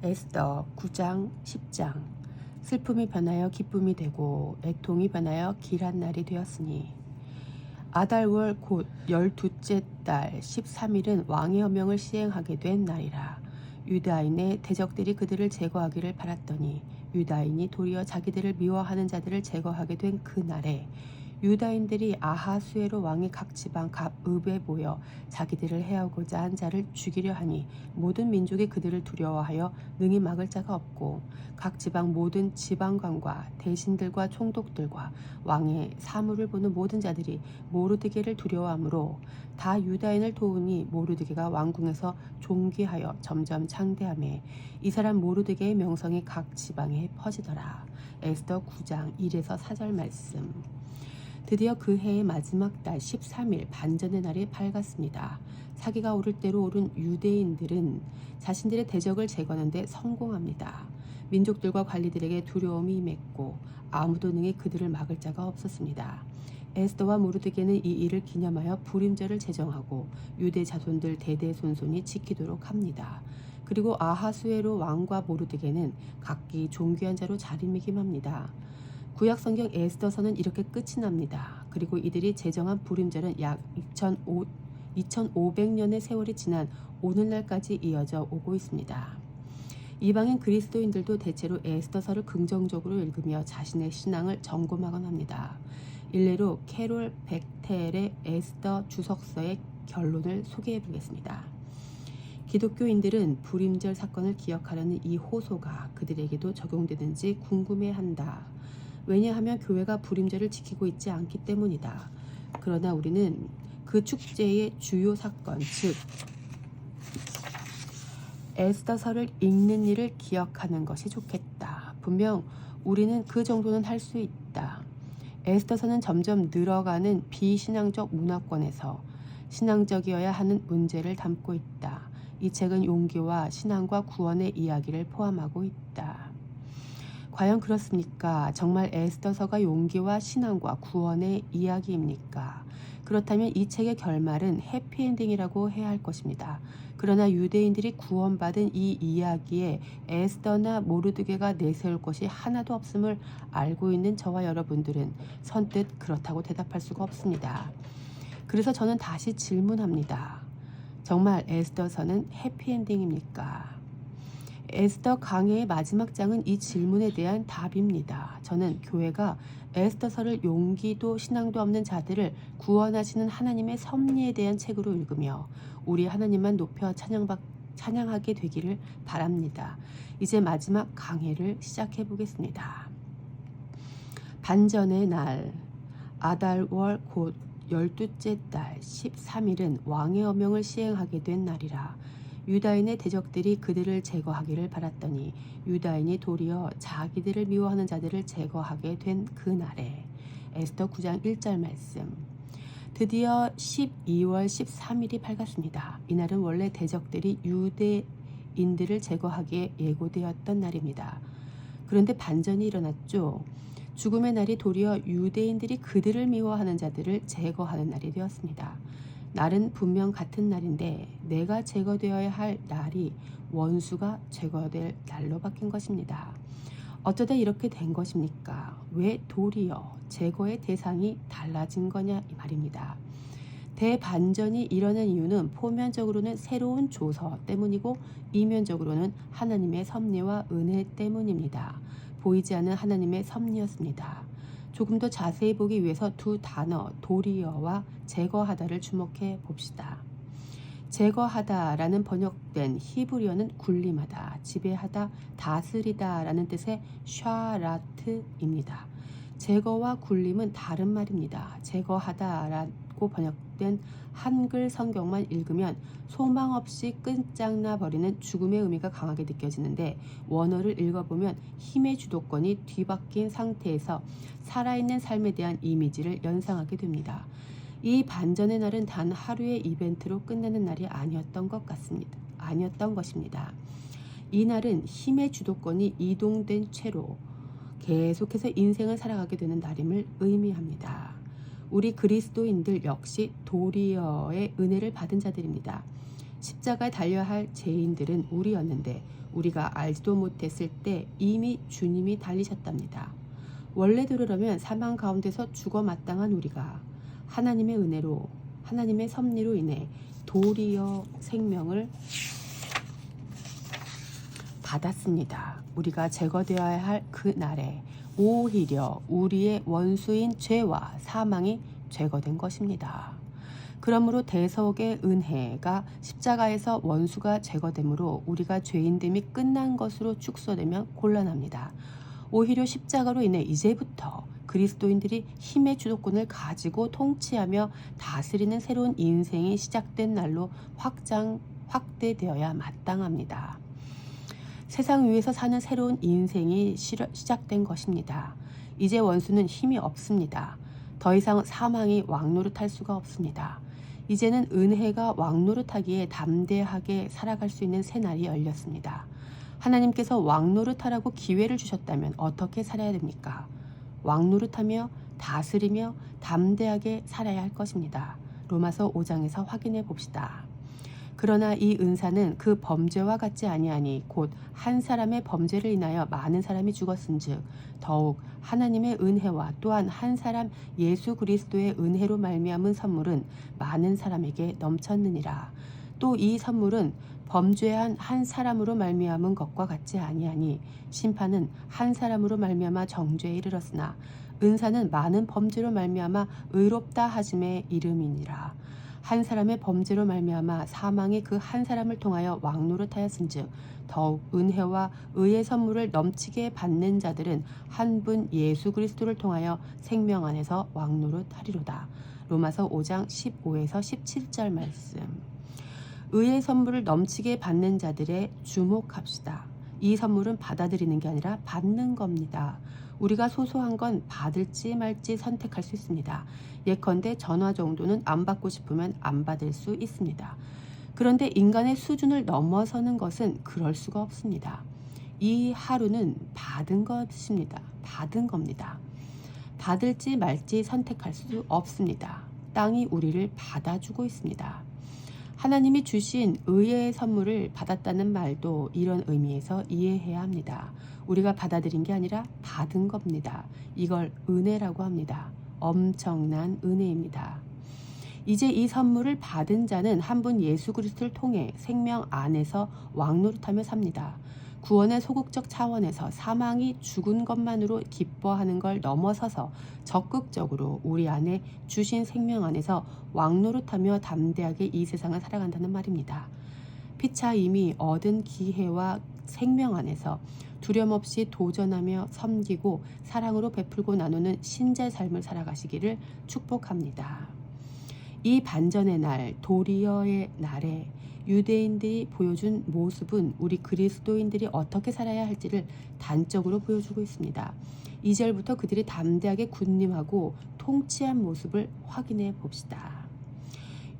에스더 9장 10장. 슬픔이 변하여 기쁨이 되고 애통이 변하여 길한 날이 되었으니 아달월 곧 12째 달 13일은 왕의 어명을 시행하게 된 날이라. 유다인의 대적들이 그들을 제거하기를 바랐더니 유다인이 도리어 자기들을 미워하는 자들을 제거하게 된 그 날에 유다인들이 아하수에로 왕의 각 지방 갑 읍에 모여 자기들을 해하고자 한 자를 죽이려 하니 모든 민족이 그들을 두려워하여 능히 막을 자가 없고 각 지방 모든 지방관과 대신들과 총독들과 왕의 사물을 보는 모든 자들이 모르드게를 두려워하므로 다 유다인을 도우니 모르드게가 왕궁에서 존귀하여 점점 창대하며 이 사람 모르드게의 명성이 각 지방에 퍼지더라. 에스더 9장 1에서 4절 말씀. 드디어 그 해의 마지막 달 13일 반전의 날이 밝았습니다. 사기가 오를 대로 오른 유대인들은 자신들의 대적을 제거하는 데 성공합니다. 민족들과 관리들에게 두려움이 임했고 아무도 능히 그들을 막을 자가 없었습니다. 에스더와 모르드게는 이 일을 기념하여 불임절을 제정하고 유대 자손들 대대손손이 지키도록 합니다. 그리고 아하수에로 왕과 모르드게는 각기 존귀한 자로 자리매김합니다. 구약성경 에스더서는 이렇게 끝이 납니다. 그리고 이들이 제정한 불임절은 약 2500년의 세월이 지난 오늘날까지 이어져 오고 있습니다. 이방인 그리스도인들도 대체로 에스더서를 긍정적으로 읽으며 자신의 신앙을 점검하곤 합니다. 일례로 캐롤 백텔의 에스더 주석서의 결론을 소개해 보겠습니다. 기독교인들은 불임절 사건을 기억하려는 이 호소가 그들에게도 적용되는지 궁금해한다. 왜냐하면 교회가 불임절을 지키고 있지 않기 때문이다. 그러나 우리는 그 축제의 주요 사건, 즉 에스더서를 읽는 일을 기억하는 것이 좋겠다. 분명 우리는 그 정도는 할 수 있다. 에스더서는 점점 늘어가는 비신앙적 문화권에서 신앙적이어야 하는 문제를 담고 있다. 이 책은 용기와 신앙과 구원의 이야기를 포함하고 있다. 과연 그렇습니까? 정말 에스더서가 용기와 신앙과 구원의 이야기입니까? 그렇다면 이 책의 결말은 해피엔딩이라고 해야 할 것입니다. 그러나 유대인들이 구원받은 이 이야기에 에스더나 모르드게가 내세울 것이 하나도 없음을 알고 있는 저와 여러분들은 선뜻 그렇다고 대답할 수가 없습니다. 그래서 저는 다시 질문합니다. 정말 에스더서는 해피엔딩입니까? 에스더 강해의 마지막 장은 이 질문에 대한 답입니다. 저는 교회가 에스더서를 용기도 신앙도 없는 자들을 구원하시는 하나님의 섭리에 대한 책으로 읽으며 우리 하나님만 높여 찬양하게 되기를 바랍니다. 이제 마지막 강해를 시작해 보겠습니다. 반전의 날 아달월 곧 12째 달 13일은 왕의 어명을 시행하게 된 날이라. 유다인의 대적들이 그들을 제거하기를 바랐더니 유다인이 도리어 자기들을 미워하는 자들을 제거하게 된 그 날에. 에스더 9장 1절 말씀. 드디어 12월 13일이 밝았습니다. 이날은 원래 대적들이 유대인들을 제거하기에 예고되었던 날입니다. 그런데 반전이 일어났죠. 죽음의 날이 도리어 유대인들이 그들을 미워하는 자들을 제거하는 날이 되었습니다. 날은 분명 같은 날인데 내가 제거되어야 할 날이 원수가 제거될 날로 바뀐 것입니다. 어쩌다 이렇게 된 것입니까? 왜 도리어 제거의 대상이 달라진 거냐 이 말입니다. 대반전이 일어난 이유는 표면적으로는 새로운 조서 때문이고 이면적으로는 하나님의 섭리와 은혜 때문입니다. 보이지 않는 하나님의 섭리였습니다. 조금 더 자세히 보기 위해서 두 단어 도리어와 제거하다를 주목해 봅시다. 제거하다라는 번역된 히브리어는 군림하다, 지배하다, 다스리다 라는 뜻의 샤라트입니다. 제거와 군림은 다른 말입니다. 제거하다라고 번역된 한글 성경만 읽으면 소망 없이 끝장나 버리는 죽음의 의미가 강하게 느껴지는데 원어를 읽어보면 힘의 주도권이 뒤바뀐 상태에서 살아있는 삶에 대한 이미지를 연상하게 됩니다. 이 반전의 날은 단 하루의 이벤트로 끝나는 날이 아니었던 것입니다. 이 날은 힘의 주도권이 이동된 채로 계속해서 인생을 살아가게 되는 날임을 의미합니다. 우리 그리스도인들 역시 도리어의 은혜를 받은 자들입니다. 십자가에 달려야 할 죄인들은 우리였는데 우리가 알지도 못했을 때 이미 주님이 달리셨답니다. 원래대로라면 사망 가운데서 죽어 마땅한 우리가 하나님의 은혜로, 하나님의 섭리로 인해 도리어 생명을 받았습니다. 우리가 제거되어야 할 그 날에 오히려 우리의 원수인 죄와 사망이 제거된 것입니다. 그러므로 대속의 은혜가 십자가에서 원수가 제거되므로 우리가 죄인됨이 끝난 것으로 축소되면 곤란합니다. 오히려 십자가로 인해 이제부터 그리스도인들이 힘의 주도권을 가지고 통치하며 다스리는 새로운 인생이 시작된 날로 확대되어야 마땅합니다. 세상 위에서 사는 새로운 인생이 시작된 것입니다. 이제 원수는 힘이 없습니다. 더 이상 사망이 왕노릇할 수가 없습니다. 이제는 은혜가 왕노릇하기에 담대하게 살아갈 수 있는 새날이 열렸습니다. 하나님께서 왕노릇하라고 기회를 주셨다면 어떻게 살아야 됩니까? 왕노릇하며 다스리며 담대하게 살아야 할 것입니다. 로마서 5장에서 확인해 봅시다. 그러나 이 은사는 그 범죄와 같지 아니하니 곧 한 사람의 범죄를 인하여 많은 사람이 죽었은즉 더욱 하나님의 은혜와 또한 한 사람 예수 그리스도의 은혜로 말미암은 선물은 많은 사람에게 넘쳤느니라. 또 이 선물은 범죄한 한 사람으로 말미암은 것과 같지 아니하니 심판은 한 사람으로 말미암아 정죄에 이르렀으나 은사는 많은 범죄로 말미암아 의롭다 하심의 이름이니라. 한 사람의 범죄로 말미암아 사망이 그 한 사람을 통하여 왕노릇하였은즉 더욱 은혜와 의의 선물을 넘치게 받는 자들은 한 분 예수 그리스도를 통하여 생명 안에서 왕노릇하리로다. 로마서 5장 15에서 17절 말씀. 의의 선물을 넘치게 받는 자들에 주목합시다. 이 선물은 받아들이는 게 아니라 받는 겁니다. 우리가 소소한 건 받을지 말지 선택할 수 있습니다. 예컨대 전화 정도는 안 받고 싶으면 안 받을 수 있습니다. 그런데 인간의 수준을 넘어서는 것은 그럴 수가 없습니다. 이 하루는 받은 것입니다. 받은 겁니다. 받을지 말지 선택할 수 없습니다. 땅이 우리를 받아주고 있습니다. 하나님이 주신 의의 선물을 받았다는 말도 이런 의미에서 이해해야 합니다. 우리가 받아들인 게 아니라 받은 겁니다. 이걸 은혜라고 합니다. 엄청난 은혜입니다. 이제 이 선물을 받은 자는 한 분 예수 그리스도를 통해 생명 안에서 왕노릇하며 삽니다. 구원의 소극적 차원에서 사망이 죽은 것만으로 기뻐하는 걸 넘어서서 적극적으로 우리 안에 주신 생명 안에서 왕노릇하며 담대하게 이 세상을 살아간다는 말입니다. 피차 이미 얻은 기회와 생명 안에서 두려움없이 도전하며 섬기고 사랑으로 베풀고 나누는 신자의 삶을 살아가시기를 축복합니다. 이 반전의 날, 도리어의 날에 유대인들이 보여준 모습은 우리 그리스도인들이 어떻게 살아야 할지를 단적으로 보여주고 있습니다. 2절부터 그들이 담대하게 군림하고 통치한 모습을 확인해 봅시다.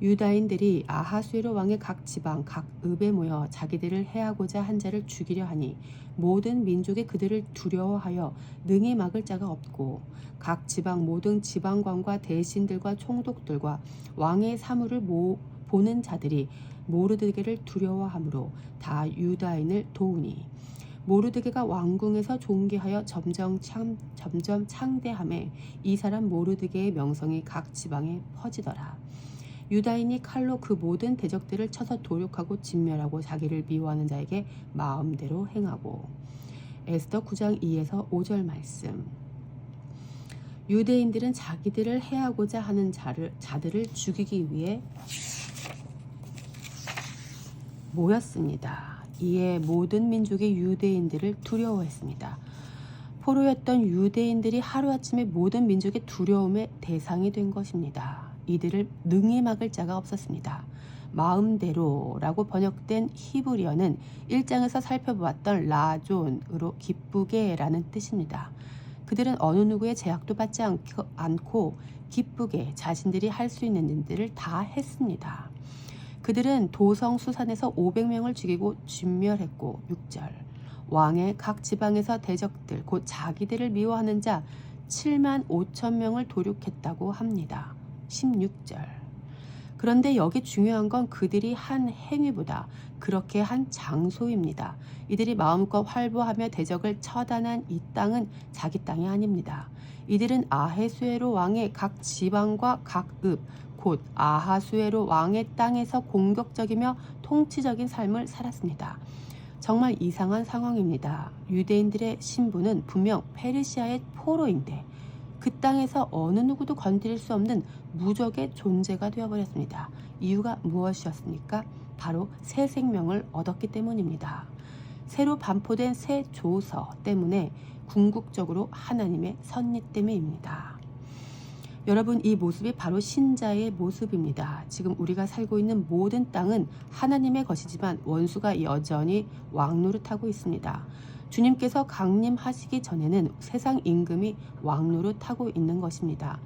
유다인들이 아하수에로 왕의 각 지방 각 읍에 모여 자기들을 해하고자 한 자를 죽이려 하니 모든 민족이 그들을 두려워하여 능히 막을 자가 없고 각 지방 모든 지방관과 대신들과 총독들과 왕의 사물을 보는 자들이 모르드게를 두려워하므로 다 유다인을 도우니 모르드게가 왕궁에서 존귀하여 점점 창대함에 이 사람 모르드게의 명성이 각 지방에 퍼지더라. 유다인이 칼로 그 모든 대적들을 쳐서 도륙하고 진멸하고 자기를 미워하는 자에게 마음대로 행하고. 에스더 9장 2에서 5절 말씀. 유대인들은 자기들을 해하고자 하는 자들을 죽이기 위해 모였습니다. 이에 모든 민족이 유대인들을 두려워했습니다. 포로였던 유대인들이 하루아침에 모든 민족의 두려움의 대상이 된 것입니다. 이들을 능히 막을 자가 없었습니다. 마음대로라고 번역된 히브리어는 1장에서 살펴보았던 라존으로 기쁘게라는 뜻입니다. 그들은 어느 누구의 제약도 받지 않고 기쁘게 자신들이 할 수 있는 일들을 다 했습니다. 그들은 도성 수산에서 500명을 죽이고 진멸했고 6절 왕의 각 지방에서 대적들 곧 자기들을 미워하는 자 7만 5천 명을 도륙했다고 합니다. 16절 그런데 여기 중요한 건 그들이 한 행위보다 그렇게 한 장소입니다. 이들이 마음껏 활보하며 대적을 처단한 이 땅은 자기 땅이 아닙니다. 이들은 아하수에로 왕의 각 지방과 각 읍, 곧 아하수에로 왕의 땅에서 공격적이며 통치적인 삶을 살았습니다. 정말 이상한 상황입니다. 유대인들의 신부는 분명 페르시아의 포로인데 그 땅에서 어느 누구도 건드릴 수 없는 무적의 존재가 되어버렸습니다. 이유가 무엇이었습니까? 바로 새 생명을 얻었기 때문입니다. 새로 반포된 새 조서 때문에 궁극적으로 하나님의 섭리때문입니다. 여러분, 이 모습이 바로 신자의 모습입니다. 지금 우리가 살고 있는 모든 땅은 하나님의 것이지만 원수가 여전히 왕노릇하고 있습니다. 주님께서 강림하시기 전에는 세상 임금이 왕노릇하고 있는 것입니다.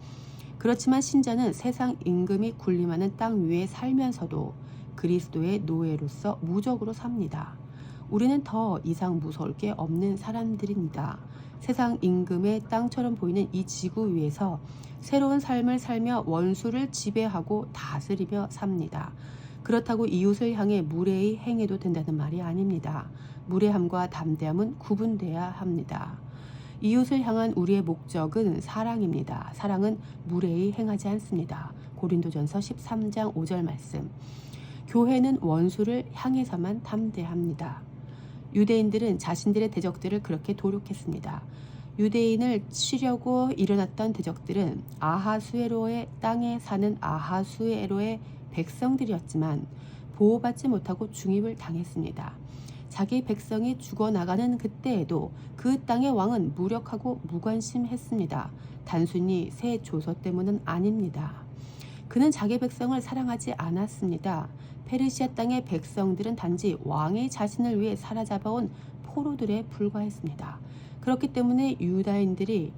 그렇지만 신자는 세상 임금이 군림하는 땅 위에 살면서도 그리스도의 노예로서 무적으로 삽니다. 우리는 더 이상 무서울 게 없는 사람들입니다. 세상 임금의 땅처럼 보이는 이 지구 위에서 새로운 삶을 살며 원수를 지배하고 다스리며 삽니다. 그렇다고 이웃을 향해 무례히 행해도 된다는 말이 아닙니다. 무례함과 담대함은 구분돼야 합니다. 이웃을 향한 우리의 목적은 사랑입니다. 사랑은 무례히 행하지 않습니다. 고린도전서 13장 5절 말씀. 교회는 원수를 향해서만 담대합니다. 유대인들은 자신들의 대적들을 그렇게 도륙했습니다. 유대인을 치려고 일어났던 대적들은 아하수에로의 땅에 사는 아하수에로의 백성들이었지만 보호받지 못하고 중입을 당했습니다. 자기 백성이 죽어나가는 그때에도 그 땅의 왕은 무력하고 무관심했습니다. 단순히 새 조서 때문은 아닙니다. 그는 자기 백성을 사랑하지 않았습니다. 페르시아 땅의 백성들은 단지 왕이 자신을 위해 사로잡아온 포로들에 불과했습니다. 그렇기 때문에 유다인들이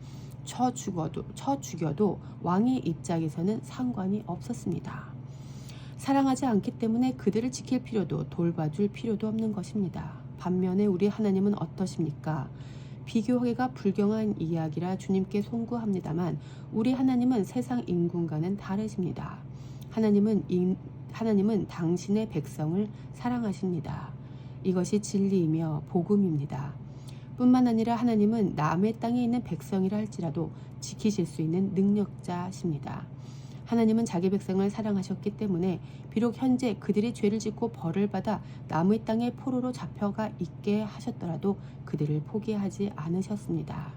쳐 죽여도 왕의 입장에서는 상관이 없었습니다. 사랑하지 않기 때문에 그들을 지킬 필요도 돌봐줄 필요도 없는 것입니다. 반면에 우리 하나님은 어떠십니까? 비교하기가 불경한 이야기라 주님께 송구합니다만 우리 하나님은 세상 인군과는 다르십니다. 하나님은 당신의 백성을 사랑하십니다. 이것이 진리이며 복음입니다. 뿐만 아니라 하나님은 남의 땅에 있는 백성이라 할지라도 지키실 수 있는 능력자십니다. 하나님은 자기 백성을 사랑하셨기 때문에 비록 현재 그들이 죄를 짓고 벌을 받아 남의 땅에 포로로 잡혀가 있게 하셨더라도 그들을 포기하지 않으셨습니다.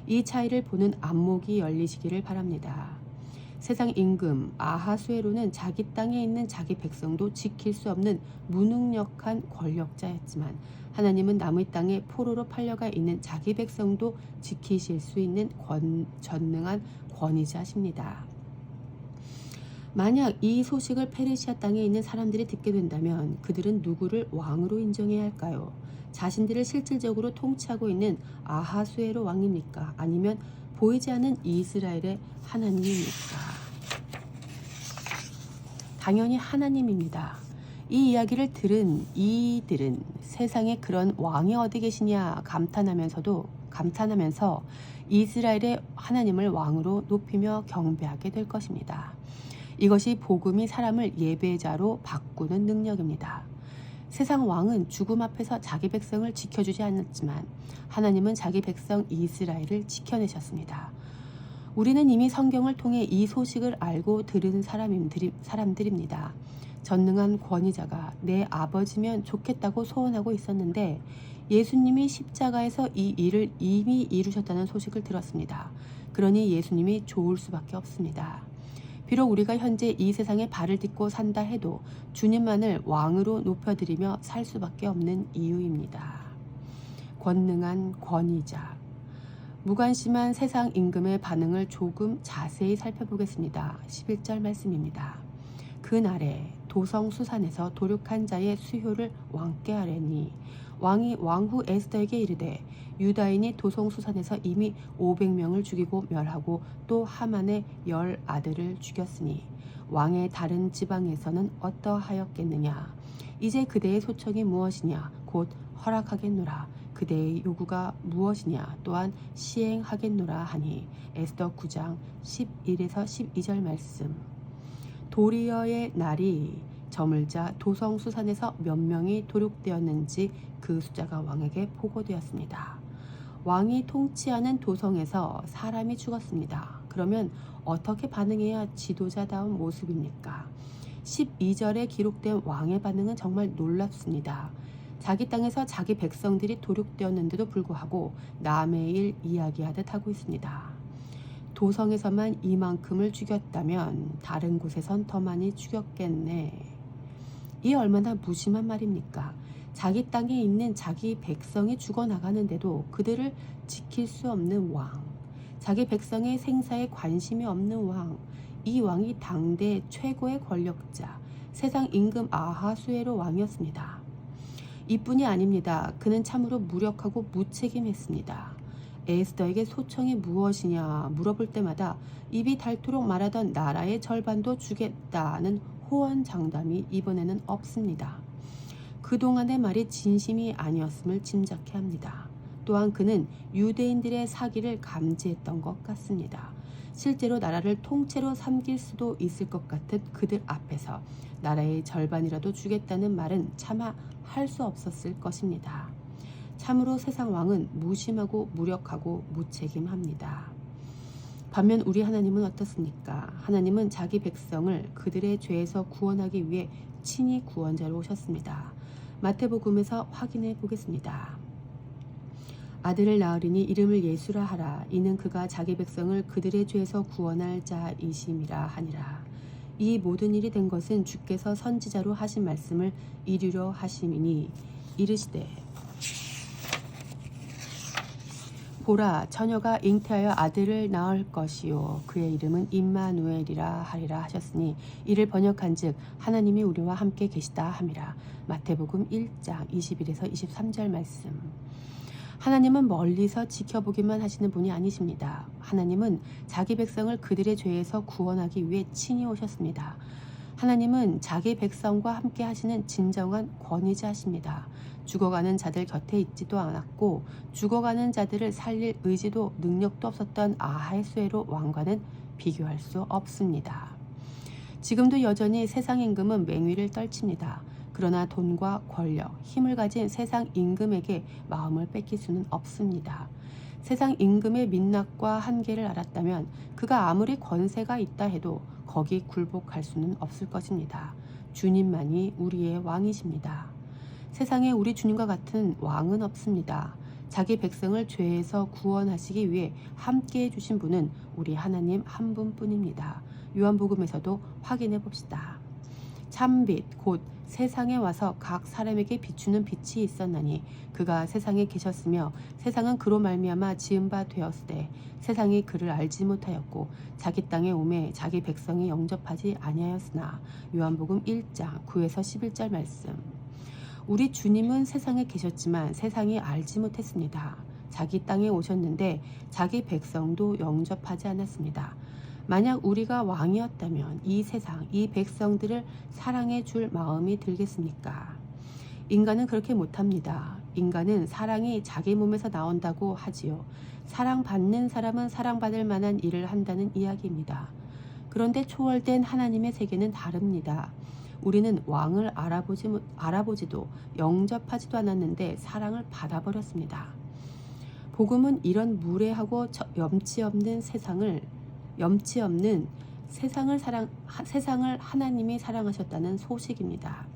이 차이를 보는 안목이 열리시기를 바랍니다. 세상 임금 아하수에로는 자기 땅에 있는 자기 백성도 지킬 수 없는 무능력한 권력자였지만 하나님은 남의 땅에 포로로 팔려가 있는 자기 백성도 지키실 수 있는 전능한 권위자십니다. 만약 이 소식을 페르시아 땅에 있는 사람들이 듣게 된다면 그들은 누구를 왕으로 인정해야 할까요? 자신들을 실질적으로 통치하고 있는 아하수에로 왕입니까? 아니면 보이지 않는 이스라엘의 하나님입니까? 당연히 하나님입니다. 이 이야기를 들은 이들은 세상에 그런 왕이 어디 계시냐 감탄하면서 이스라엘의 하나님을 왕으로 높이며 경배하게 될 것입니다. 이것이 복음이 사람을 예배자로 바꾸는 능력입니다. 세상 왕은 죽음 앞에서 자기 백성을 지켜주지 않았지만 하나님은 자기 백성 이스라엘을 지켜내셨습니다. 우리는 이미 성경을 통해 이 소식을 알고 들은 사람들입니다. 전능한 권위자가 내 아버지면 좋겠다고 소원하고 있었는데 예수님이 십자가에서 이 일을 이미 이루셨다는 소식을 들었습니다. 그러니 예수님이 좋을 수밖에 없습니다. 비록 우리가 현재 이 세상에 발을 딛고 산다 해도 주님만을 왕으로 높여드리며 살 수밖에 없는 이유입니다. 권능한 권위자. 무관심한 세상 임금의 반응을 조금 자세히 살펴보겠습니다. 11절 말씀입니다. 그날에 도성수산에서 도륙한 자의 수효를 왕께 하려니 왕이 왕후 에스더에게 이르되 유다인이 도성수산에서 이미 500명을 죽이고 멸하고 또 하만의 10 아들을 죽였으니 왕의 다른 지방에서는 어떠하였겠느냐. 이제 그대의 소청이 무엇이냐 곧 허락하겠노라. 그대의 요구가 무엇이냐 또한 시행하겠노라 하니 에스더 9장 11에서 12절 말씀. 도리어의 날이 저물자 도성수산에서 몇 명이 도륙되었는지 그 숫자가 왕에게 보고되었습니다. 왕이 통치하는 도성에서 사람이 죽었습니다. 그러면 어떻게 반응해야 지도자다운 모습입니까? 12절에 기록된 왕의 반응은 정말 놀랍습니다. 자기 땅에서 자기 백성들이 도륙되었는데도 불구하고 남의 일 이야기하듯 하고 있습니다. 도성에서만 이만큼을 죽였다면 다른 곳에선 더 많이 죽였겠네. 이 얼마나 무심한 말입니까? 자기 땅에 있는 자기 백성이 죽어나가는데도 그들을 지킬 수 없는 왕, 자기 백성의 생사에 관심이 없는 왕, 이 왕이 당대 최고의 권력자, 세상 임금 아하수에로 왕이었습니다. 이뿐이 아닙니다. 그는 참으로 무력하고 무책임했습니다. 에스더에게 소청이 무엇이냐 물어볼 때마다 입이 닳도록 말하던 나라의 절반도 주겠다는 호언장담이 이번에는 없습니다. 그동안의 말이 진심이 아니었음을 짐작케 합니다. 또한 그는 유대인들의 사기를 감지했던 것 같습니다. 실제로 나라를 통째로 삼킬 수도 있을 것 같은 그들 앞에서 나라의 절반이라도 주겠다는 말은 차마 할 수 없었을 것입니다. 참으로 세상 왕은 무심하고 무력하고 무책임합니다. 반면 우리 하나님은 어떻습니까? 하나님은 자기 백성을 그들의 죄에서 구원하기 위해 친히 구원자로 오셨습니다. 마태복음에서 확인해 보겠습니다. 아들을 낳으리니 이름을 예수라 하라. 이는 그가 자기 백성을 그들의 죄에서 구원할 자이심이라 하니라. 이 모든 일이 된 것은 주께서 선지자로 하신 말씀을 이루려 하심이니 이르시되 보라 처녀가 잉태하여 아들을 낳을 것이요 그의 이름은 임마누엘이라 하리라 하셨으니 이를 번역한즉 하나님이 우리와 함께 계시다 함이라. 마태복음 1장 21에서 23절 말씀. 하나님은 멀리서 지켜보기만 하시는 분이 아니십니다. 하나님은 자기 백성을 그들의 죄에서 구원하기 위해 친히 오셨습니다. 하나님은 자기 백성과 함께 하시는 진정한 권위자십니다. 죽어가는 자들 곁에 있지도 않았고 죽어가는 자들을 살릴 의지도 능력도 없었던 아하수에로 왕과는 비교할 수 없습니다. 지금도 여전히 세상 임금은 맹위를 떨칩니다. 그러나 돈과 권력, 힘을 가진 세상 임금에게 마음을 뺏길 수는 없습니다. 세상 임금의 민낯과 한계를 알았다면 그가 아무리 권세가 있다 해도 거기 굴복할 수는 없을 것입니다. 주님만이 우리의 왕이십니다. 세상에 우리 주님과 같은 왕은 없습니다. 자기 백성을 죄에서 구원하시기 위해 함께해 주신 분은 우리 하나님 한 분뿐입니다. 요한복음에서도 확인해 봅시다. 참빛 곧 세상에 와서 각 사람에게 비추는 빛이 있었나니 그가 세상에 계셨으며 세상은 그로 말미암아 지은 바 되었으되 세상이 그를 알지 못하였고 자기 땅에 오매 자기 백성이 영접하지 아니하였으나. 요한복음 1장 9에서 11절 말씀. 우리 주님은 세상에 계셨지만 세상이 알지 못했습니다. 자기 땅에 오셨는데 자기 백성도 영접하지 않았습니다. 만약 우리가 왕이었다면 이 세상, 이 백성들을 사랑해 줄 마음이 들겠습니까? 인간은 그렇게 못합니다. 인간은 사랑이 자기 몸에서 나온다고 하지요. 사랑받는 사람은 사랑받을 만한 일을 한다는 이야기입니다. 그런데 초월된 하나님의 세계는 다릅니다. 우리는 왕을 알아보지도 영접하지도 않았는데 사랑을 받아버렸습니다. 복음은 이런 무례하고 염치 없는 세상을 하나님이 사랑하셨다는 소식입니다.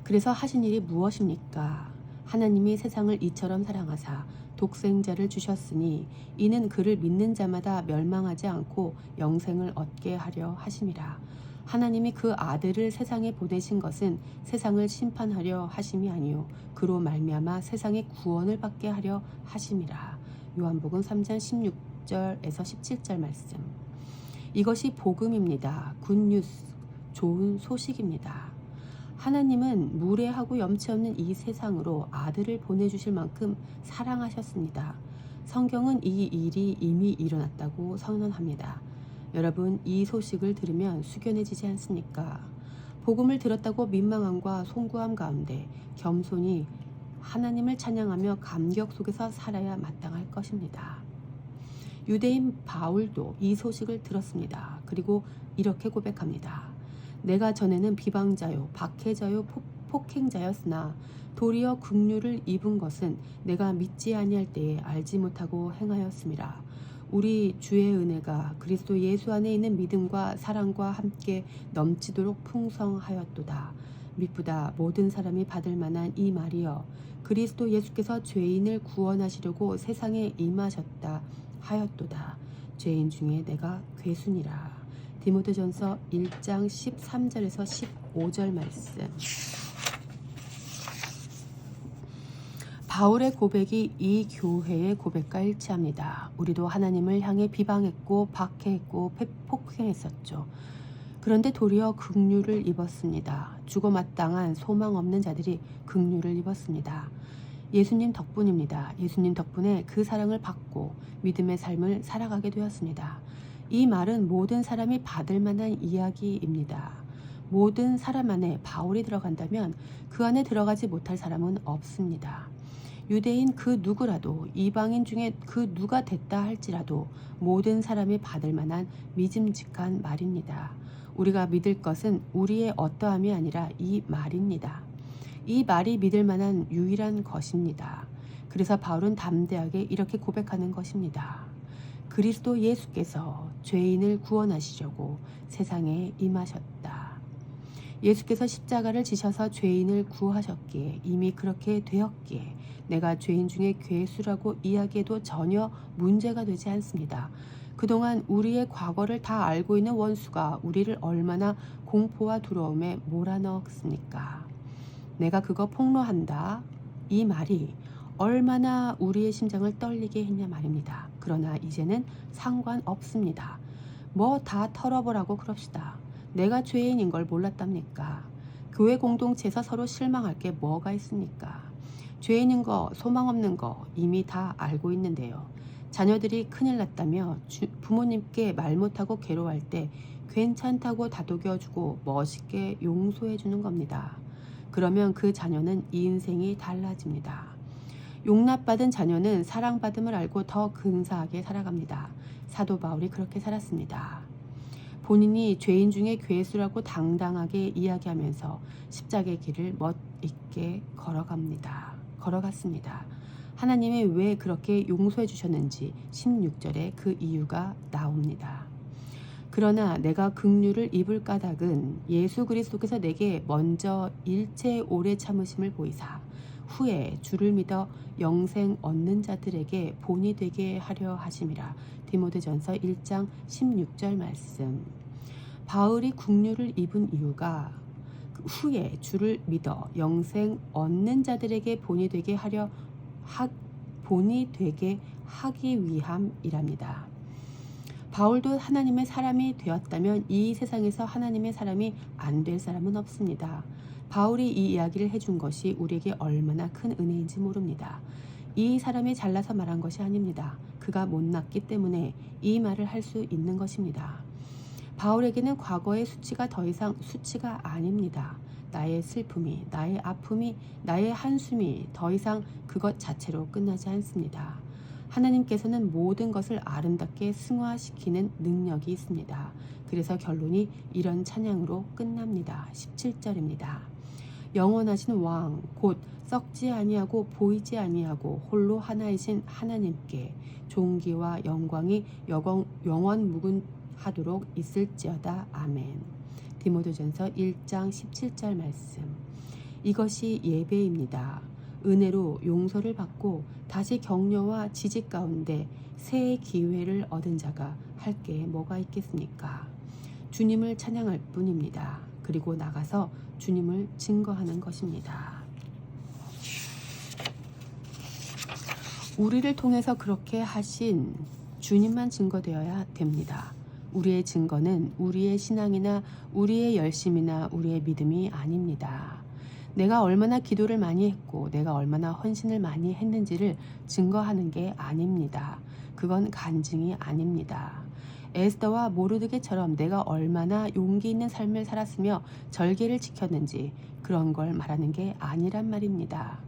그래서 하신 일이 무엇입니까? 하나님이 세상을 이처럼 사랑하사 독생자를 주셨으니 이는 그를 믿는 자마다 멸망하지 않고 영생을 얻게 하려 하심이라. 하나님이 그 아들을 세상에 보내신 것은 세상을 심판하려 하심이 아니요 그로 말미암아 세상의 구원을 받게 하려 하심이라. 요한복음 3장 16절에서 17절 말씀. 이것이 복음입니다. 굿뉴스, 좋은 소식입니다. 하나님은 무례하고 염치 없는 이 세상으로 아들을 보내주실 만큼 사랑하셨습니다. 성경은 이 일이 이미 일어났다고 선언합니다. 여러분, 이 소식을 들으면 숙연해지지 않습니까? 복음을 들었다고 민망함과 송구함 가운데 겸손히 하나님을 찬양하며 감격 속에서 살아야 마땅할 것입니다. 유대인 바울도 이 소식을 들었습니다. 그리고 이렇게 고백합니다. 내가 전에는 비방자요 박해자요 폭행자였으나 도리어 긍휼을 입은 것은 내가 믿지 아니할 때에 알지 못하고 행하였음이라. 우리 주의 은혜가 그리스도 예수 안에 있는 믿음과 사랑과 함께 넘치도록 풍성하였도다. 미쁘다 모든 사람이 받을 만한 이 말이여 그리스도 예수께서 죄인을 구원하시려고 세상에 임하셨다 하였도다. 죄인 중에 내가 괴순이라. 디모데전서 1장 13절에서 15절 말씀. 바울의 고백이 이 교회의 고백과 일치합니다. 우리도 하나님을 향해 비방했고 박해했고 폭행했었죠. 그런데 도리어 긍휼을 입었습니다. 죽어마땅한 소망 없는 자들이 긍휼을 입었습니다. 예수님 덕분입니다. 예수님 덕분에 그 사랑을 받고 믿음의 삶을 살아가게 되었습니다. 이 말은 모든 사람이 받을 만한 이야기입니다. 모든 사람 안에 바울이 들어간다면 그 안에 들어가지 못할 사람은 없습니다. 유대인 그 누구라도 이방인 중에 그 누가 됐다 할지라도 모든 사람이 받을 만한 믿음직한 말입니다. 우리가 믿을 것은 우리의 어떠함이 아니라 이 말입니다. 이 말이 믿을 만한 유일한 것입니다. 그래서 바울은 담대하게 이렇게 고백하는 것입니다. 그리스도 예수께서 죄인을 구원하시려고 세상에 임하셨다. 예수께서 십자가를 지셔서 죄인을 구하셨기에 이미 그렇게 되었기에 내가 죄인 중에 괴수라고 이야기해도 전혀 문제가 되지 않습니다. 그동안 우리의 과거를 다 알고 있는 원수가 우리를 얼마나 공포와 두려움에 몰아넣었습니까? 내가 그거 폭로한다. 이 말이 얼마나 우리의 심장을 떨리게 했냐 말입니다. 그러나 이제는 상관없습니다. 뭐 다 털어보라고 그럽시다. 내가 죄인인 걸 몰랐답니까? 교회 공동체에서 서로 실망할 게 뭐가 있습니까? 죄인인 거, 소망 없는 거 이미 다 알고 있는데요. 자녀들이 큰일 났다며 부모님께 말 못하고 괴로워할 때 괜찮다고 다독여주고 멋있게 용서해주는 겁니다. 그러면 그 자녀는 인생이 달라집니다. 용납받은 자녀는 사랑받음을 알고 더 근사하게 살아갑니다. 사도 바울이 그렇게 살았습니다. 본인이 죄인 중에 괴수라고 당당하게 이야기하면서 십자가의 길을 멋있게 걸어갔습니다. 하나님이 왜 그렇게 용서해 주셨는지 16절에 그 이유가 나옵니다. 그러나 내가 긍휼을 입을 까닭은 예수 그리스도께서 내게 먼저 일체 오래 참으심을 보이사 후에 주를 믿어 영생 얻는 자들에게 본이 되게 하려 하심이라. 디모데전서 1장 16절 말씀. 바울이 긍휼을 입은 이유가 후에 주를 믿어 영생 얻는 자들에게 본이 되게 하기 위함이랍니다. 바울도 하나님의 사람이 되었다면 이 세상에서 하나님의 사람이 안 될 사람은 없습니다. 바울이 이 이야기를 해준 것이 우리에게 얼마나 큰 은혜인지 모릅니다. 이 사람이 잘나서 말한 것이 아닙니다. 그가 못났기 때문에 이 말을 할 수 있는 것입니다. 바울에게는 과거의 수치가 더 이상 수치가 아닙니다. 나의 슬픔이, 나의 아픔이, 나의 한숨이 더 이상 그것 자체로 끝나지 않습니다. 하나님께서는 모든 것을 아름답게 승화시키는 능력이 있습니다. 그래서 결론이 이런 찬양으로 끝납니다. 17절입니다. 영원하신 왕, 곧 썩지 아니하고 보이지 아니하고 홀로 하나이신 하나님께 존귀와 영광이 영원 무궁하도록 있을지어다. 아멘. 디모데전서 1장 17절 말씀. 이것이 예배입니다. 은혜로 용서를 받고 다시 격려와 지직 가운데 새 기회를 얻은 자가 할 게 뭐가 있겠습니까? 주님을 찬양할 뿐입니다. 그리고 나가서 주님을 증거하는 것입니다. 우리를 통해서 그렇게 하신 주님만 증거되어야 됩니다. 우리의 증거는 우리의 신앙이나 우리의 열심이나 우리의 믿음이 아닙니다. 내가 얼마나 기도를 많이 했고 내가 얼마나 헌신을 많이 했는지를 증거하는 게 아닙니다. 그건 간증이 아닙니다. 에스더와 모르드게처럼 내가 얼마나 용기 있는 삶을 살았으며 절개를 지켰는지 그런 걸 말하는 게 아니란 말입니다.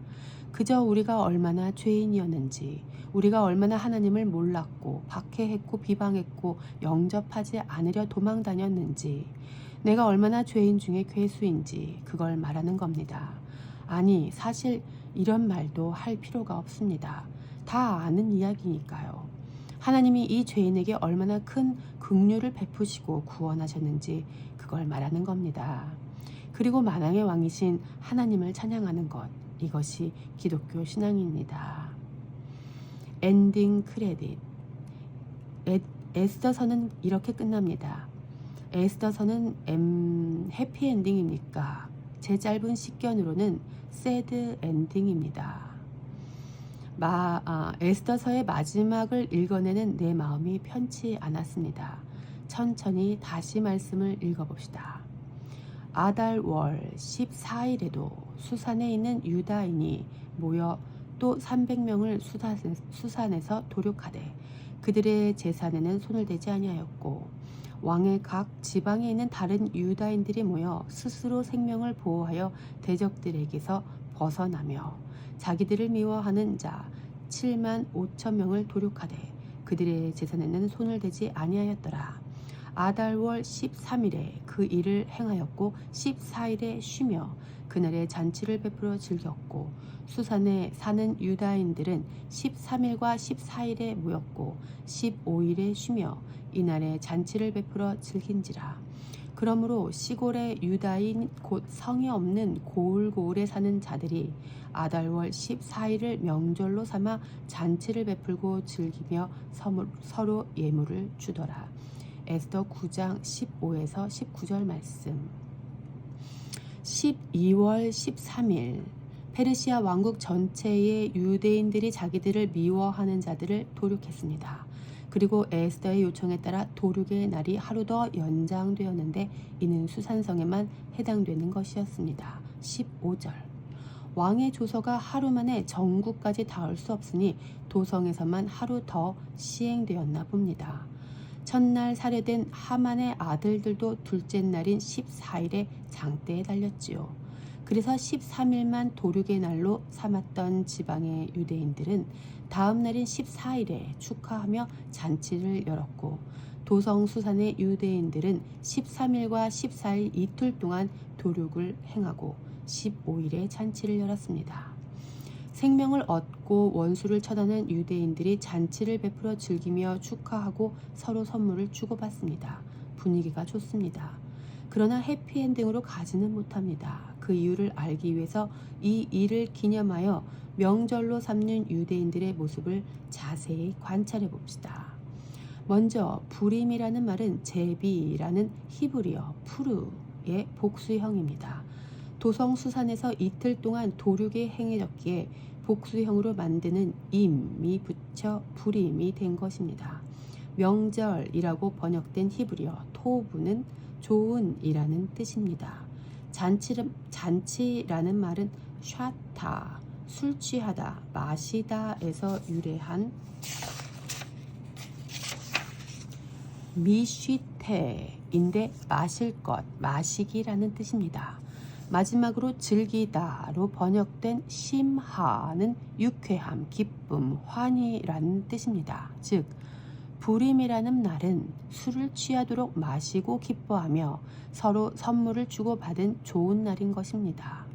그저 우리가 얼마나 죄인이었는지 우리가 얼마나 하나님을 몰랐고 박해했고 비방했고 영접하지 않으려 도망 다녔는지, 내가 얼마나 죄인 중에 괴수인지 그걸 말하는 겁니다. 아니, 사실 이런 말도 할 필요가 없습니다. 다 아는 이야기니까요. 하나님이 이 죄인에게 얼마나 큰 긍휼을 베푸시고 구원하셨는지 그걸 말하는 겁니다. 그리고 만왕의 왕이신 하나님을 찬양하는 것, 이것이 기독교 신앙입니다. 엔딩 크레딧. 에스더서는 이렇게 끝납니다. 에스더서는 해피엔딩입니까? 제 짧은 식견으로는 새드 엔딩입니다. 에스더서의 마지막을 읽어내는 내 마음이 편치 않았습니다. 천천히 다시 말씀을 읽어봅시다. 아달월 14일에도 수산에 있는 유다인이 모여 또 300명을 수산에서 도륙하되 그들의 재산에는 손을 대지 아니하였고, 왕의 각 지방에 있는 다른 유다인들이 모여 스스로 생명을 보호하여 대적들에게서 벗어나며 자기들을 미워하는 자 7만 5천 명을 도륙하되 그들의 재산에는 손을 대지 아니하였더라. 아달월 13일에 그 일을 행하였고 14일에 쉬며 그날에 잔치를 베풀어 즐겼고, 수산에 사는 유다인들은 13일과 14일에 모였고 15일에 쉬며 이날에 잔치를 베풀어 즐긴지라. 그러므로 시골의 유다인 곧 성이 없는 고을고을에 사는 자들이 아달월 14일을 명절로 삼아 잔치를 베풀고 즐기며 서로 예물을 주더라. 에스더 9장 15에서 19절 말씀. 12월 13일 페르시아 왕국 전체의 유대인들이 자기들을 미워하는 자들을 도륙했습니다. 그리고 에스더의 요청에 따라 도륙의 날이 하루 더 연장되었는데 이는 수산성에만 해당되는 것이었습니다. 15절. 왕의 조서가 하루 만에 전국까지 닿을 수 없으니 도성에서만 하루 더 시행되었나 봅니다. 첫날 살해된 하만의 아들들도 둘째 날인 14일에 장대에 달렸지요. 그래서 13일만 도륙의 날로 삼았던 지방의 유대인들은 다음 날인 14일에 축하하며 잔치를 열었고, 도성 수산의 유대인들은 13일과 14일 이틀 동안 도륙을 행하고 15일에 잔치를 열었습니다. 생명을 얻고 원수를 처단한 유대인들이 잔치를 베풀어 즐기며 축하하고 서로 선물을 주고받습니다. 분위기가 좋습니다. 그러나 해피엔딩으로 가지는 못합니다. 그 이유를 알기 위해서 이 일을 기념하여 명절로 삼는 유대인들의 모습을 자세히 관찰해 봅시다. 먼저 부림이라는 말은 제비라는 히브리어 푸르의 복수형입니다. 도성 수산에서 이틀 동안 도륙이 행해졌기에 복수형으로 만드는 임이 붙여 부림이 된 것입니다. 명절이라고 번역된 히브리어 토브는 좋은이라는 뜻입니다. 잔치라는 말은 샤타, 술 취하다, 마시다에서 유래한 미쉬테인데 마실 것, 마시기라는 뜻입니다. 마지막으로 즐기다로 번역된 심하는 유쾌함, 기쁨, 환희라는 뜻입니다. 즉 부림이라는 날은 술을 취하도록 마시고 기뻐하며 서로 선물을 주고받은 좋은 날인 것입니다.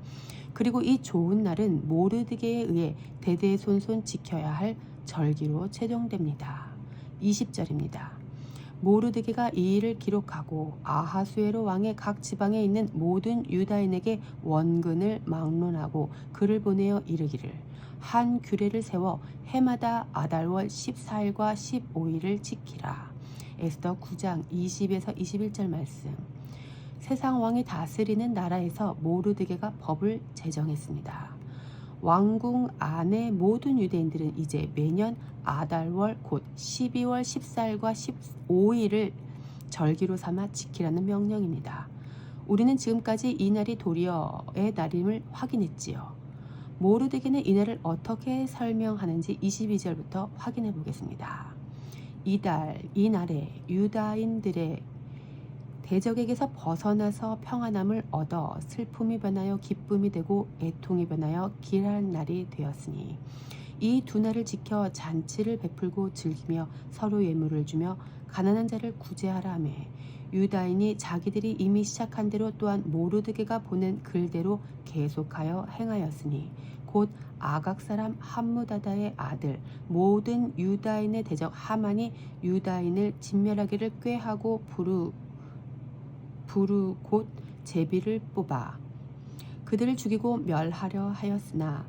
그리고 이 좋은 날은 모르드게에 의해 대대손손 지켜야 할 절기로 체정됩니다. 20절입니다. 모르드게가 이 일을 기록하고 아하수에로 왕의 각 지방에 있는 모든 유다인에게 원근을 막론하고 글을 보내어 이르기를, 한 규례를 세워 해마다 아달월 14일과 15일을 지키라. 에스더 9장 20에서 21절 말씀. 세상 왕이 다스리는 나라에서 모르드게가 법을 제정했습니다. 왕궁 안의 모든 유대인들은 이제 매년 아달월 곧 12월 14일과 15일을 절기로 삼아 지키라는 명령입니다. 우리는 지금까지 이 날이 도리어의 날임을 확인했지요. 모르드게는 이 날을 어떻게 설명하는지 22절부터 확인해 보겠습니다. 이 날에 유다인들의 대적에게서 벗어나서 평안함을 얻어 슬픔이 변하여 기쁨이 되고 애통이 변하여 길할 날이 되었으니, 이 두 날을 지켜 잔치를 베풀고 즐기며 서로 예물을 주며 가난한 자를 구제하라 하며 유다인이 자기들이 이미 시작한 대로 또한 모르드게가 보낸 글대로 계속하여 행하였으니 곧 아각 사람 함무다다의 아들 모든 유다인의 대적 하만이 유다인을 진멸하기를 꾀하고 부르 곧 제비를 뽑아 그들을 죽이고 멸하려 하였으나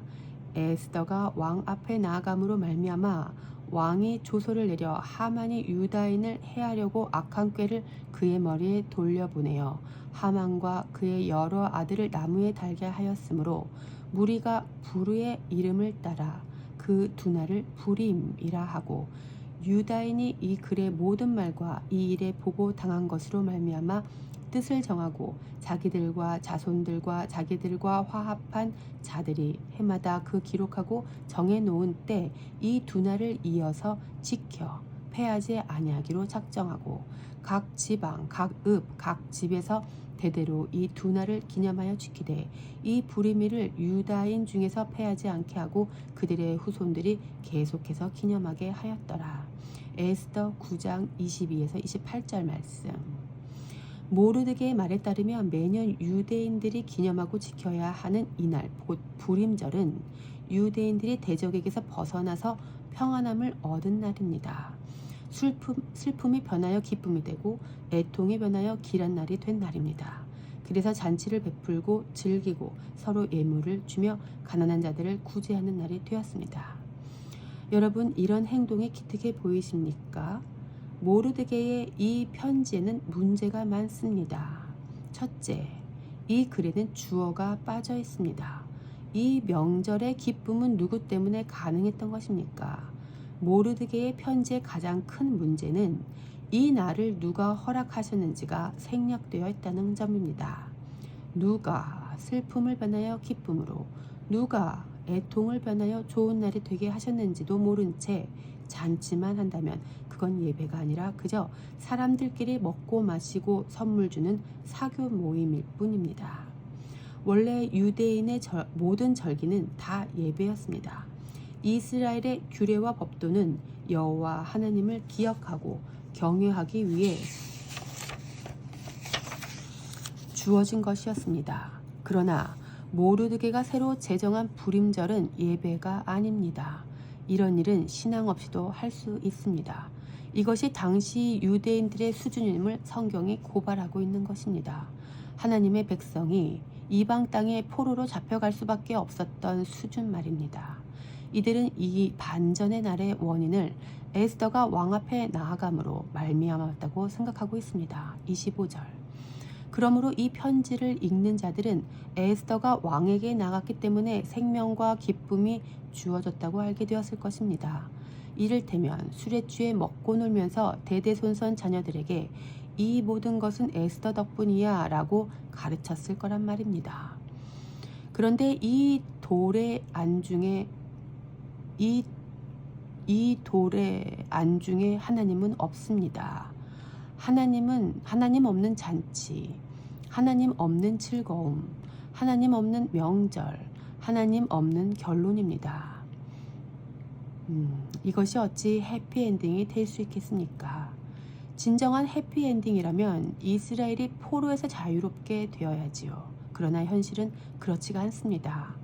에스더가 왕 앞에 나아감으로 말미암아 왕이 조소를 내려 하만이 유다인을 해하려고 악한 꾀를 그의 머리에 돌려보내어 하만과 그의 여러 아들을 나무에 달게 하였으므로 무리가 부르의 이름을 따라 그 두 날을 부림이라 하고 유다인이 이 글의 모든 말과 이 일에 보고 당한 것으로 말미암아 뜻을 정하고 자기들과 자손들과 자기들과 화합한 자들이 해마다 그 기록하고 정해놓은 때 이 두 날을 이어서 지켜 패하지 아니하기로 작정하고 각 지방, 각 읍, 각 집에서 대대로 이 두 날을 기념하여 지키되 이 부리미를 유다인 중에서 패하지 않게 하고 그들의 후손들이 계속해서 기념하게 하였더라. 에스더 9장 22에서 28절 말씀. 모르드게의 말에 따르면 매년 유대인들이 기념하고 지켜야 하는 이날 곧 부림절은 유대인들이 대적에게서 벗어나서 평안함을 얻은 날입니다. 슬픔이 변하여 기쁨이 되고 애통이 변하여 길한 날이 된 날입니다. 그래서 잔치를 베풀고 즐기고 서로 예물을 주며 가난한 자들을 구제하는 날이 되었습니다. 여러분, 이런 행동이 기특해 보이십니까? 모르드게의 이 편지에는 문제가 많습니다. 첫째, 이 글에는 주어가 빠져 있습니다. 이 명절의 기쁨은 누구 때문에 가능했던 것입니까? 모르드게의 편지의 가장 큰 문제는 이 날을 누가 허락하셨는지가 생략되어 있다는 점입니다. 누가 슬픔을 변하여 기쁨으로, 누가 애통을 변하여 좋은 날이 되게 하셨는지도 모른 채 잔치만 한다면 그건 예배가 아니라 그저 사람들끼리 먹고 마시고 선물 주는 사교 모임일 뿐입니다. 원래 유대인의 모든 절기는 다 예배였습니다. 이스라엘의 규례와 법도는 여호와 하나님을 기억하고 경외하기 위해 주어진 것이었습니다. 그러나 모르드게가 새로 제정한 부림절은 예배가 아닙니다. 이런 일은 신앙 없이도 할 수 있습니다. 이것이 당시 유대인들의 수준임을 성경이 고발하고 있는 것입니다. 하나님의 백성이 이방 땅에 포로로 잡혀갈 수밖에 없었던 수준 말입니다. 이들은 이 반전의 날의 원인을 에스더가 왕 앞에 나아감으로 말미암았다고 생각하고 있습니다. 25절. 그러므로 이 편지를 읽는 자들은 에스더가 왕에게 나갔기 때문에 생명과 기쁨이 주어졌다고 알게 되었을 것입니다. 이를테면 술에 취해 먹고 놀면서 대대손손 자녀들에게 이 모든 것은 에스더 덕분이야 라고 가르쳤을 거란 말입니다. 그런데 이 돌의 안중에 하나님은 없습니다. 하나님 없는 잔치, 하나님 없는 즐거움, 하나님 없는 명절, 하나님 없는 결론입니다. 이것이 어찌 해피엔딩이 될 수 있겠습니까? 진정한 해피엔딩이라면 이스라엘이 포로에서 자유롭게 되어야지요. 그러나 현실은 그렇지가 않습니다.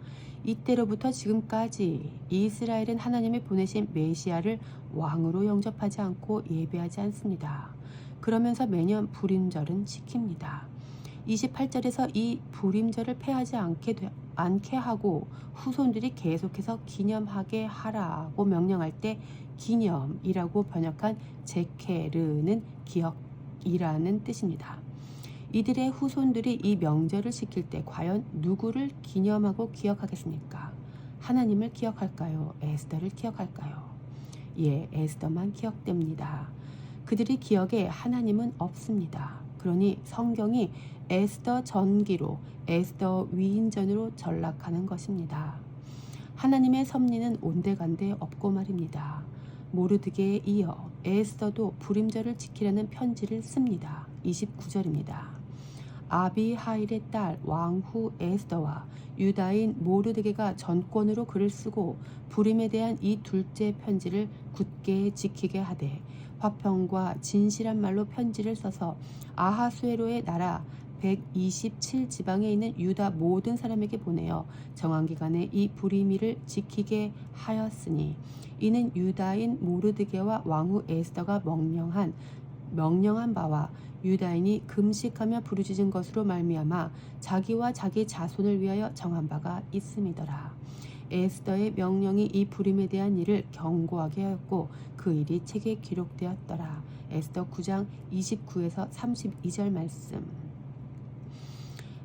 이때로부터 지금까지 이스라엘은 하나님이 보내신 메시아를 왕으로 영접하지 않고 예배하지 않습니다. 그러면서 매년 부림절은 지킵니다. 28절에서 이 부림절을 패하지 않게 하고 후손들이 계속해서 기념하게 하라고 명령할 때 기념이라고 번역한 제케르는 기억이라는 뜻입니다. 이들의 후손들이 이 명절을 지킬 때 과연 누구를 기념하고 기억하겠습니까? 하나님을 기억할까요? 에스더를 기억할까요? 예, 에스더만 기억됩니다. 그들의 기억에 하나님은 없습니다. 그러니 성경이 에스더 전기로 에스더 위인전으로 전락하는 것입니다. 하나님의 섭리는 온데간데 없고 말입니다. 모르드게에 이어 에스더도 부림절을 지키려는 편지를 씁니다. 29절입니다. 아비하일의 딸 왕후 에스더와 유다인 모르드게가 전권으로 글을 쓰고 부림에 대한 이 둘째 편지를 굳게 지키게 하되 화평과 진실한 말로 편지를 써서 아하수에로의 나라 127지방에 있는 유다 모든 사람에게 보내어 정한 기간에 이 부리미를 지키게 하였으니 이는 유다인 모르드게와 왕후 에스더가 명령한 바와 유다인이 금식하며 부르짖은 것으로 말미암아 자기와 자기 자손을 위하여 정한 바가 있음이더라. 에스더의 명령이 이 부림에 대한 일을 경고하게 하였고 그 일이 책에 기록되었더라. 에스더 9장 29에서 32절 말씀.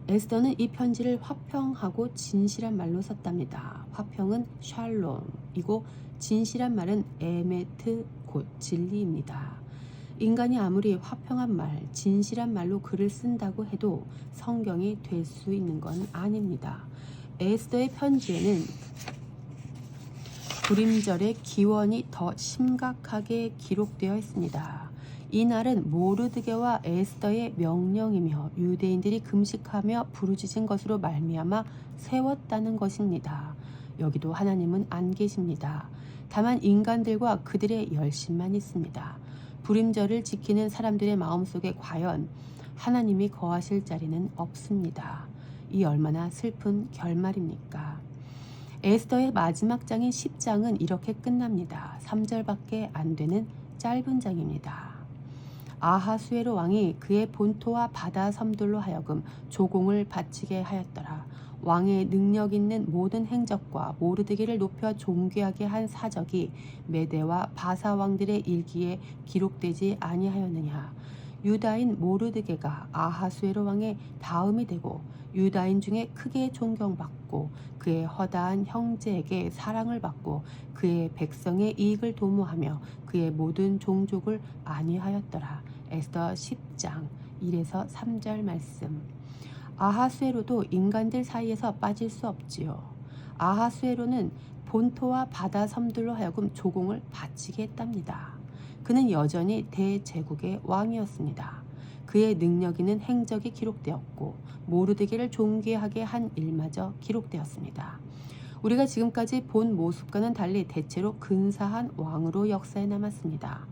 에스더는 이 편지를 화평하고 진실한 말로 썼답니다. 화평은 샬롬이고 진실한 말은 에메트 곧 진리입니다. 인간이 아무리 화평한 말, 진실한 말로 글을 쓴다고 해도 성경이 될 수 있는 건 아닙니다. 에스더의 편지에는 불임절의 기원이 더 심각하게 기록되어 있습니다. 이 날은 모르드게와 에스더의 명령이며 유대인들이 금식하며 부르짖은 것으로 말미암아 세웠다는 것입니다. 여기도 하나님은 안 계십니다. 다만 인간들과 그들의 열심만 있습니다. 불임절을 지키는 사람들의 마음속에 과연 하나님이 거하실 자리는 없습니다. 이 얼마나 슬픈 결말입니까? 에스더의 마지막 장인 10장은 이렇게 끝납니다. 3절밖에 안 되는 짧은 장입니다. 아하수에로 왕이 그의 본토와 바다 섬들로 하여금 조공을 바치게 하였더라. 왕의 능력 있는 모든 행적과 모르드게를 높여 존귀하게 한 사적이 메대와 바사 왕들의 일기에 기록되지 아니하였느냐. 유다인 모르드게가 아하수에로 왕의 다음이 되고 유다인 중에 크게 존경받고 그의 허다한 형제에게 사랑을 받고 그의 백성의 이익을 도모하며 그의 모든 종족을 안위하였더라. 에스더 10장 1에서 3절 말씀. 아하수에로도 인간들 사이에서 빠질 수 없지요. 아하수에로는 본토와 바다 섬들로 하여금 조공을 바치게 했답니다. 그는 여전히 대제국의 왕이었습니다. 그의 능력 있는 행적이 기록되었고 모르드게를 존귀하게 한 일마저 기록되었습니다. 우리가 지금까지 본 모습과는 달리 대체로 근사한 왕으로 역사에 남았습니다.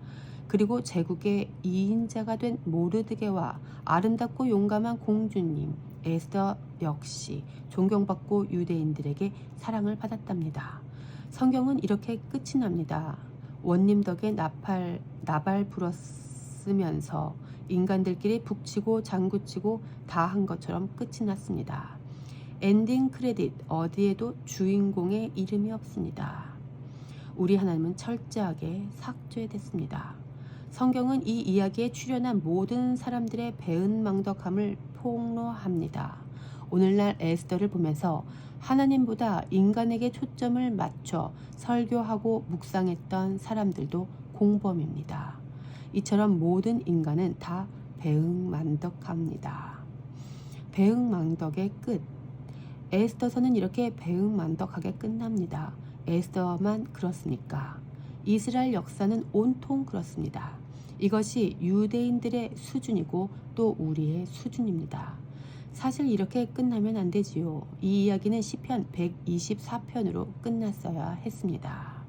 그리고 제국의 2인자가 된 모르드게와 아름답고 용감한 공주님 에스더 역시 존경받고 유대인들에게 사랑을 받았답니다. 성경은 이렇게 끝이 납니다. 원님 덕에 나발 불었으면서 인간들끼리 북치고 장구치고 다 한 것처럼 끝이 났습니다. 엔딩 크레딧 어디에도 주인공의 이름이 없습니다. 우리 하나님은 철저하게 삭제됐습니다. 성경은 이 이야기에 출연한 모든 사람들의 배은망덕함을 폭로합니다. 오늘날 에스더를 보면서 하나님보다 인간에게 초점을 맞춰 설교하고 묵상했던 사람들도 공범입니다. 이처럼 모든 인간은 다 배은망덕합니다. 배은망덕의 끝. 에스더서는 이렇게 배은망덕하게 끝납니다. 에스더만 그렇습니까? 이스라엘 역사는 온통 그렇습니다. 이것이 유대인들의 수준이고 또 우리의 수준입니다. 사실 이렇게 끝나면 안 되지요. 이 이야기는 시편 124편으로 끝났어야 했습니다.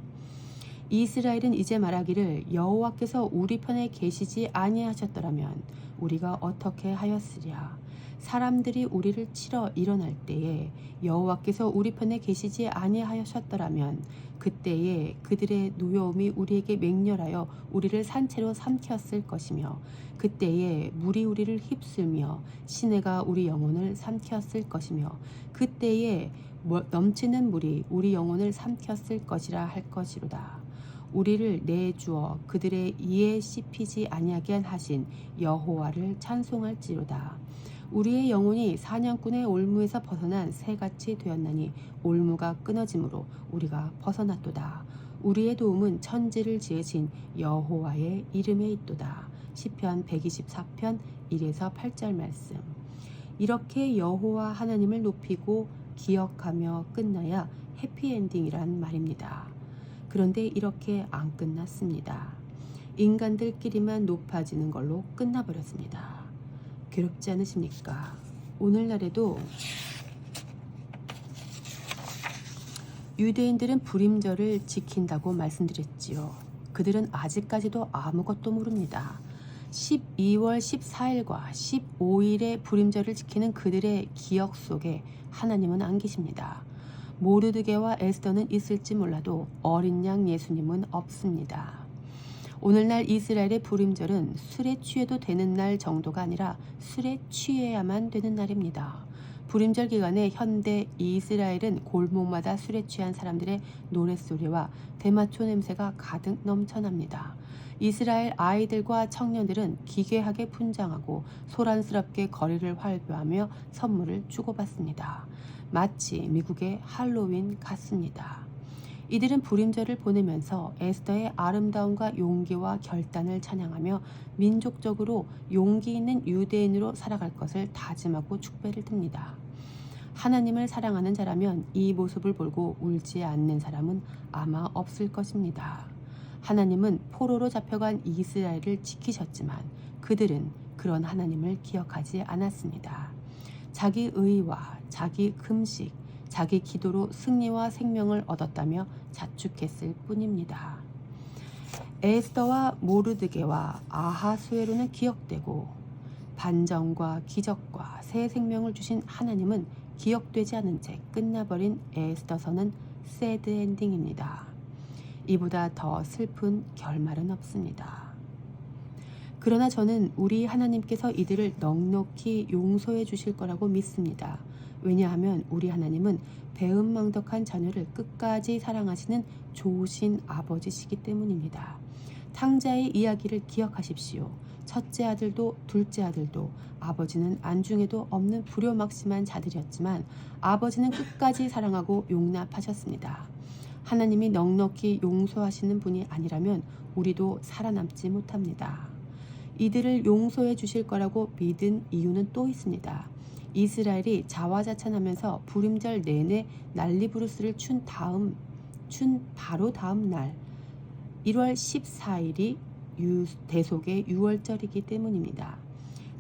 이스라엘은 이제 말하기를 여호와께서 우리 편에 계시지 아니하셨더라면 우리가 어떻게 하였으랴. 사람들이 우리를 치러 일어날 때에 여호와께서 우리 편에 계시지 아니하셨더라면 그때에 그들의 노여움이 우리에게 맹렬하여 우리를 산채로 삼켰을 것이며 그때에 물이 우리를 휩쓸며 시내가 우리 영혼을 삼켰을 것이며 그때에 넘치는 물이 우리 영혼을 삼켰을 것이라 할 것이로다. 우리를 내주어 그들의 이에 씹히지 아니하게 하신 여호와를 찬송할지로다. 우리의 영혼이 사냥꾼의 올무에서 벗어난 새같이 되었나니 올무가 끊어짐으로 우리가 벗어났도다. 우리의 도움은 천지를 지으신 여호와의 이름에 있도다. 시편 124편 1에서 8절 말씀. 이렇게 여호와 하나님을 높이고 기억하며 끝나야 해피엔딩이란 말입니다. 그런데 이렇게 안 끝났습니다. 인간들끼리만 높아지는 걸로 끝나버렸습니다. 괴롭지 않으십니까? 오늘날에도 유대인들은 불임절을 지킨다고 말씀드렸지요. 그들은 아직까지도 아무것도 모릅니다. 12월 14일과 15일의 불임절을 지키는 그들의 기억 속에 하나님은 안 계십니다. 모르드게와 에스더는 있을지 몰라도 어린 양 예수님은 없습니다. 오늘날 이스라엘의 불임절은 술에 취해도 되는 날 정도가 아니라 술에 취해야만 되는 날입니다. 불임절 기간에 현대 이스라엘은 골목마다 술에 취한 사람들의 노랫소리와 대마초 냄새가 가득 넘쳐납니다. 이스라엘 아이들과 청년들은 기괴하게 분장하고 소란스럽게 거리를 활보하며 선물을 주고받습니다. 마치 미국의 할로윈 같습니다. 이들은 불임절을 보내면서 에스더의 아름다움과 용기와 결단을 찬양하며 민족적으로 용기 있는 유대인으로 살아갈 것을 다짐하고 축배를 듭니다. 하나님을 사랑하는 자라면 이 모습을 보고 울지 않는 사람은 아마 없을 것입니다. 하나님은 포로로 잡혀간 이스라엘을 지키셨지만 그들은 그런 하나님을 기억하지 않았습니다. 자기 의와 자기 금식, 자기 기도로 승리와 생명을 얻었다며 자축했을 뿐입니다. 에스더와 모르드게와 아하수에로는 기억되고 반정과 기적과 새 생명을 주신 하나님은 기억되지 않은 채 끝나버린 에스더서는 새드 엔딩입니다. 이보다 더 슬픈 결말은 없습니다. 그러나 저는 우리 하나님께서 이들을 넉넉히 용서해 주실 거라고 믿습니다. 왜냐하면 우리 하나님은 배은망덕한 자녀를 끝까지 사랑하시는 좋으신 아버지시기 때문입니다. 탕자의 이야기를 기억하십시오. 첫째 아들도 둘째 아들도 아버지는 안중에도 없는 불효막심한 자들이었지만 아버지는 끝까지 사랑하고 용납하셨습니다. 하나님이 넉넉히 용서하시는 분이 아니라면 우리도 살아남지 못합니다. 이들을 용서해 주실 거라고 믿은 이유는 또 있습니다. 이스라엘이 자화자찬하면서 불임절 내내 난리부르스를 춘 바로 다음 날 1월 14일이 대속의 유월절이기 때문입니다.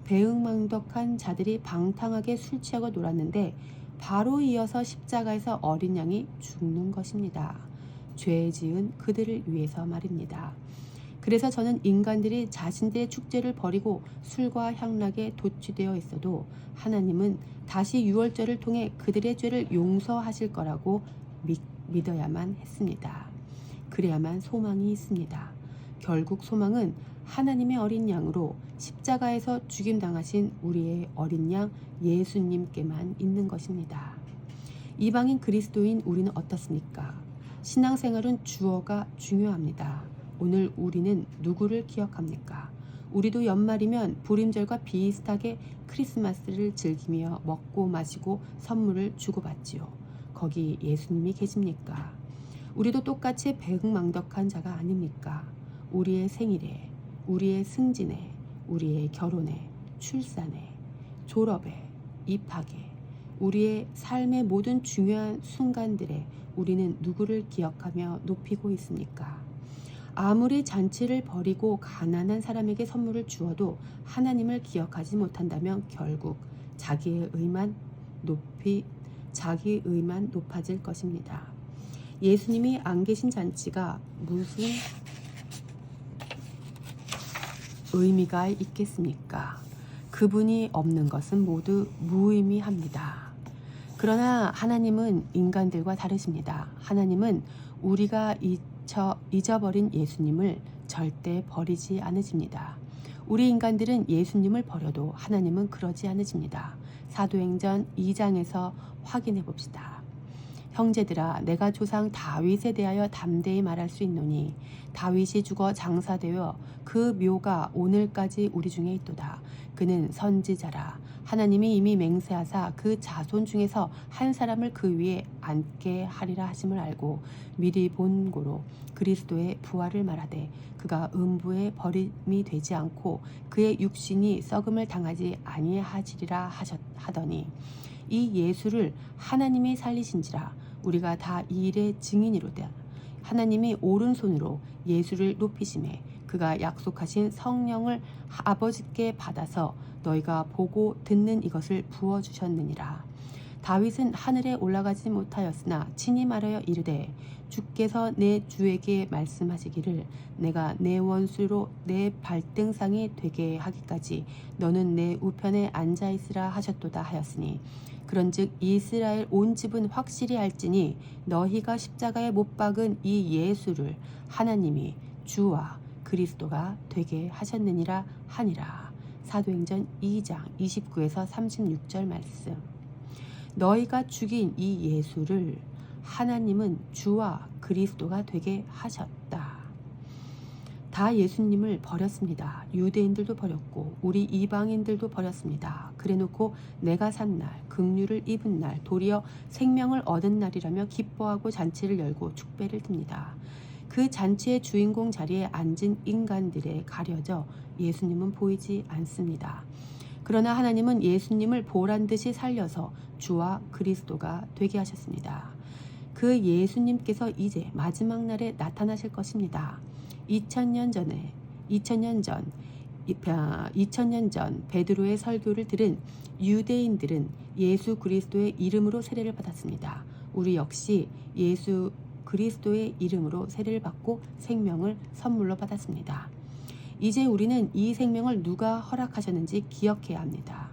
배은망덕한 자들이 방탕하게 술 취하고 놀았는데 바로 이어서 십자가에서 어린 양이 죽는 것입니다. 죄 지은 그들을 위해서 말입니다. 그래서 저는 인간들이 자신들의 축제를 버리고 술과 향락에 도취되어 있어도 하나님은 다시 유월절을 통해 그들의 죄를 용서하실 거라고 믿어야만 했습니다. 그래야만 소망이 있습니다. 결국 소망은 하나님의 어린 양으로 십자가에서 죽임당하신 우리의 어린 양 예수님께만 있는 것입니다. 이방인 그리스도인 우리는 어떻습니까? 신앙생활은 주어가 중요합니다. 오늘 우리는 누구를 기억합니까? 우리도 연말이면 불임절과 비슷하게 크리스마스를 즐기며 먹고 마시고 선물을 주고받지요. 거기 예수님이 계십니까? 우리도 똑같이 배은망덕한 자가 아닙니까? 우리의 생일에, 우리의 승진에, 우리의 결혼에, 출산에, 졸업에, 입학에, 우리의 삶의 모든 중요한 순간들에 우리는 누구를 기억하며 높이고 있습니까? 아무리 잔치를 벌이고 가난한 사람에게 선물을 주어도 하나님을 기억하지 못한다면 결국 자기 의만 높아질 것입니다. 예수님이 안 계신 잔치가 무슨 의미가 있겠습니까? 그분이 없는 것은 모두 무의미합니다. 그러나 하나님은 인간들과 다르십니다. 하나님은 우리가 잊어버린 예수님을 절대 버리지 않으십니다. 우리 인간들은 예수님을 버려도 하나님은 그러지 않으십니다. 사도행전 2장에서 확인해 봅시다. 형제들아, 내가 조상 다윗에 대하여 담대히 말할 수 있노니 다윗이 죽어 장사되어 그 묘가 오늘까지 우리 중에 있도다. 그는 선지자라. 하나님이 이미 맹세하사 그 자손 중에서 한 사람을 그 위에 앉게 하리라 하심을 알고 미리 본 고로 그리스도의 부활을 말하되 그가 음부에 버림이 되지 않고 그의 육신이 썩음을 당하지 아니하시리라 하더니 이 예수를 하나님이 살리신지라. 우리가 다 이 일의 증인이로다. 하나님이 오른손으로 예수를 높이심에 그가 약속하신 성령을 아버지께 받아서 너희가 보고 듣는 이것을 부어주셨느니라. 다윗은 하늘에 올라가지 못하였으나 친히 말하여 이르되 주께서 내 주에게 말씀하시기를 내가 내 원수로 내 발등상이 되게 하기까지 너는 내 우편에 앉아있으라 하셨도다 하였으니 그런즉 이스라엘 온 집은 확실히 알지니 너희가 십자가에 못 박은 이 예수를 하나님이 주와 그리스도가 되게 하셨느니라 하니라. 사도행전 2장 29에서 36절 말씀. 너희가 죽인 이 예수를 하나님은 주와 그리스도가 되게 하셨다. 다 예수님을 버렸습니다. 유대인들도 버렸고 우리 이방인들도 버렸습니다. 그래놓고 내가 산 날, 긍휼을 입은 날, 도리어 생명을 얻은 날이라며 기뻐하고 잔치를 열고 축배를 듭니다. 그 잔치의 주인공 자리에 앉은 인간들에 가려져 예수님은 보이지 않습니다. 그러나 하나님은 예수님을 보란 듯이 살려서 주와 그리스도가 되게 하셨습니다. 그 예수님께서 이제 마지막 날에 나타나실 것입니다. 2000년 전 베드로의 설교를 들은 유대인들은 예수 그리스도의 이름으로 세례를 받았습니다. 우리 역시 예수 그리스도의 이름으로 세례를 받고 생명을 선물로 받았습니다. 이제 우리는 이 생명을 누가 허락하셨는지 기억해야 합니다.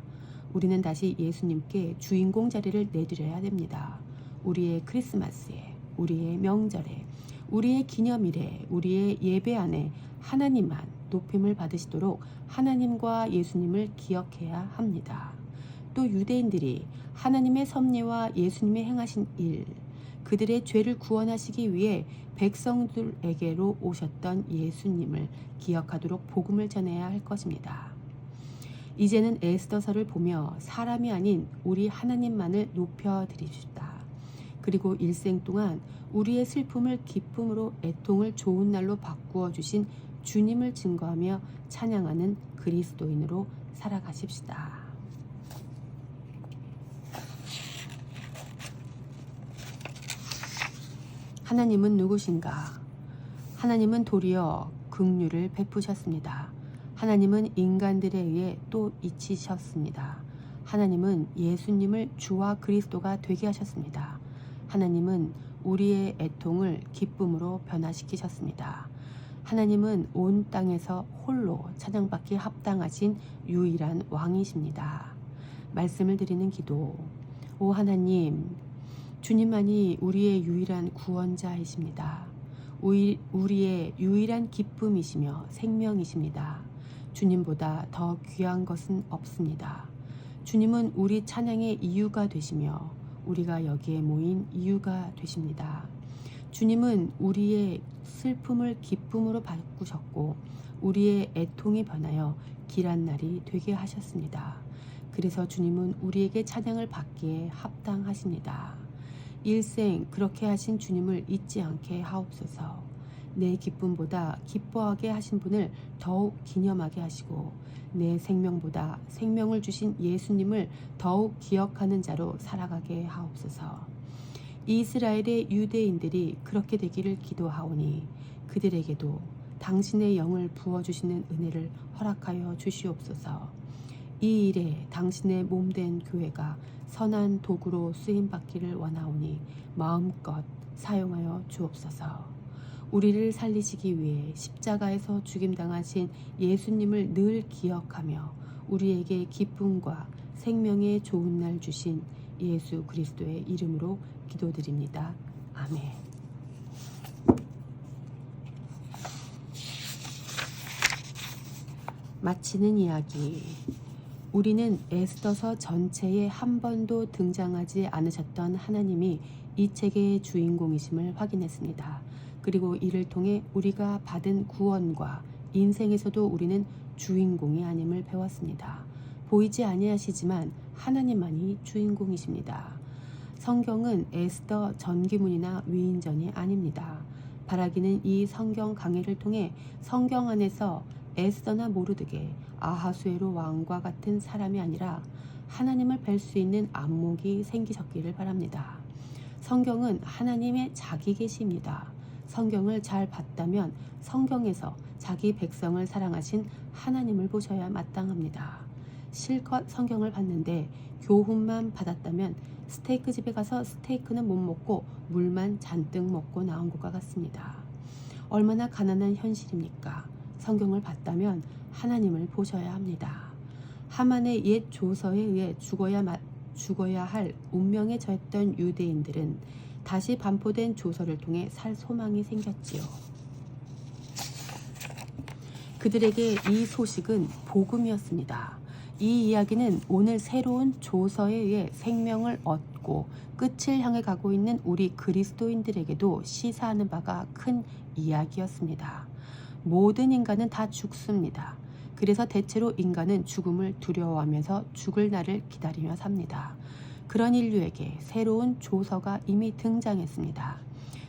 우리는 다시 예수님께 주인공 자리를 내드려야 됩니다. 우리의 크리스마스에, 우리의 명절에, 우리의 기념일에, 우리의 예배 안에 하나님만 높임을 받으시도록 하나님과 예수님을 기억해야 합니다. 또 유대인들이 하나님의 섭리와 예수님의 행하신 일, 그들의 죄를 구원하시기 위해 백성들에게로 오셨던 예수님을 기억하도록 복음을 전해야 할 것입니다. 이제는 에스더서를 보며 사람이 아닌 우리 하나님만을 높여드립시다. 그리고 일생 동안 우리의 슬픔을 기쁨으로 애통을 좋은 날로 바꾸어 주신 주님을 증거하며 찬양하는 그리스도인으로 살아가십시다. 하나님은 누구신가? 하나님은 도리어 긍휼을 베푸셨습니다. 하나님은 인간들에 의해 또 잊히셨습니다. 하나님은 예수님을 주와 그리스도가 되게 하셨습니다. 하나님은 우리의 애통을 기쁨으로 변화시키셨습니다. 하나님은 온 땅에서 홀로 찬양받기 합당하신 유일한 왕이십니다. 말씀을 드리는 기도. 오 하나님, 주님만이 우리의 유일한 구원자이십니다. 우리의 유일한 기쁨이시며 생명이십니다. 주님보다 더 귀한 것은 없습니다. 주님은 우리 찬양의 이유가 되시며 우리가 여기에 모인 이유가 되십니다. 주님은 우리의 슬픔을 기쁨으로 바꾸셨고 우리의 애통이 변하여 길한 날이 되게 하셨습니다. 그래서 주님은 우리에게 찬양을 받기에 합당하십니다. 일생 그렇게 하신 주님을 잊지 않게 하옵소서. 내 기쁨보다 기뻐하게 하신 분을 더욱 기념하게 하시고 내 생명보다 생명을 주신 예수님을 더욱 기억하는 자로 살아가게 하옵소서. 이스라엘의 유대인들이 그렇게 되기를 기도하오니 그들에게도 당신의 영을 부어주시는 은혜를 허락하여 주시옵소서. 이 일에 당신의 몸된 교회가 선한 도구로 쓰임받기를 원하오니 마음껏 사용하여 주옵소서. 우리를 살리시기 위해 십자가에서 죽임당하신 예수님을 늘 기억하며 우리에게 기쁨과 생명의 좋은 날 주신 예수 그리스도의 이름으로 기도드립니다. 아멘. 마치는 이야기. 우리는 에스더서 전체에 한 번도 등장하지 않으셨던 하나님이 이 책의 주인공이심을 확인했습니다. 그리고 이를 통해 우리가 받은 구원과 인생에서도 우리는 주인공이 아님을 배웠습니다. 보이지 아니하시지만 하나님만이 주인공이십니다. 성경은 에스더 전기문이나 위인전이 아닙니다. 바라기는 이 성경 강해를 통해 성경 안에서 에스더나 모르드게 아하수에로 왕과 같은 사람이 아니라 하나님을 뵐 수 있는 안목이 생기셨기를 바랍니다. 성경은 하나님의 자기 계시입니다. 성경을 잘 봤다면 성경에서 자기 백성을 사랑하신 하나님을 보셔야 마땅합니다. 실컷 성경을 봤는데 교훈만 받았다면 스테이크 집에 가서 스테이크는 못 먹고 물만 잔뜩 먹고 나온 것과 같습니다. 얼마나 가난한 현실입니까? 성경을 봤다면 하나님을 보셔야 합니다. 하만의 옛 조서에 의해 죽어야 할 운명에 처했던 유대인들은 다시 반포된 조서를 통해 살 소망이 생겼지요. 그들에게 이 소식은 복음이었습니다. 이 이야기는 오늘 새로운 조서에 의해 생명을 얻고 끝을 향해 가고 있는 우리 그리스도인들에게도 시사하는 바가 큰 이야기였습니다. 모든 인간은 다 죽습니다. 그래서 대체로 인간은 죽음을 두려워하면서 죽을 날을 기다리며 삽니다. 그런 인류에게 새로운 조서가 이미 등장했습니다.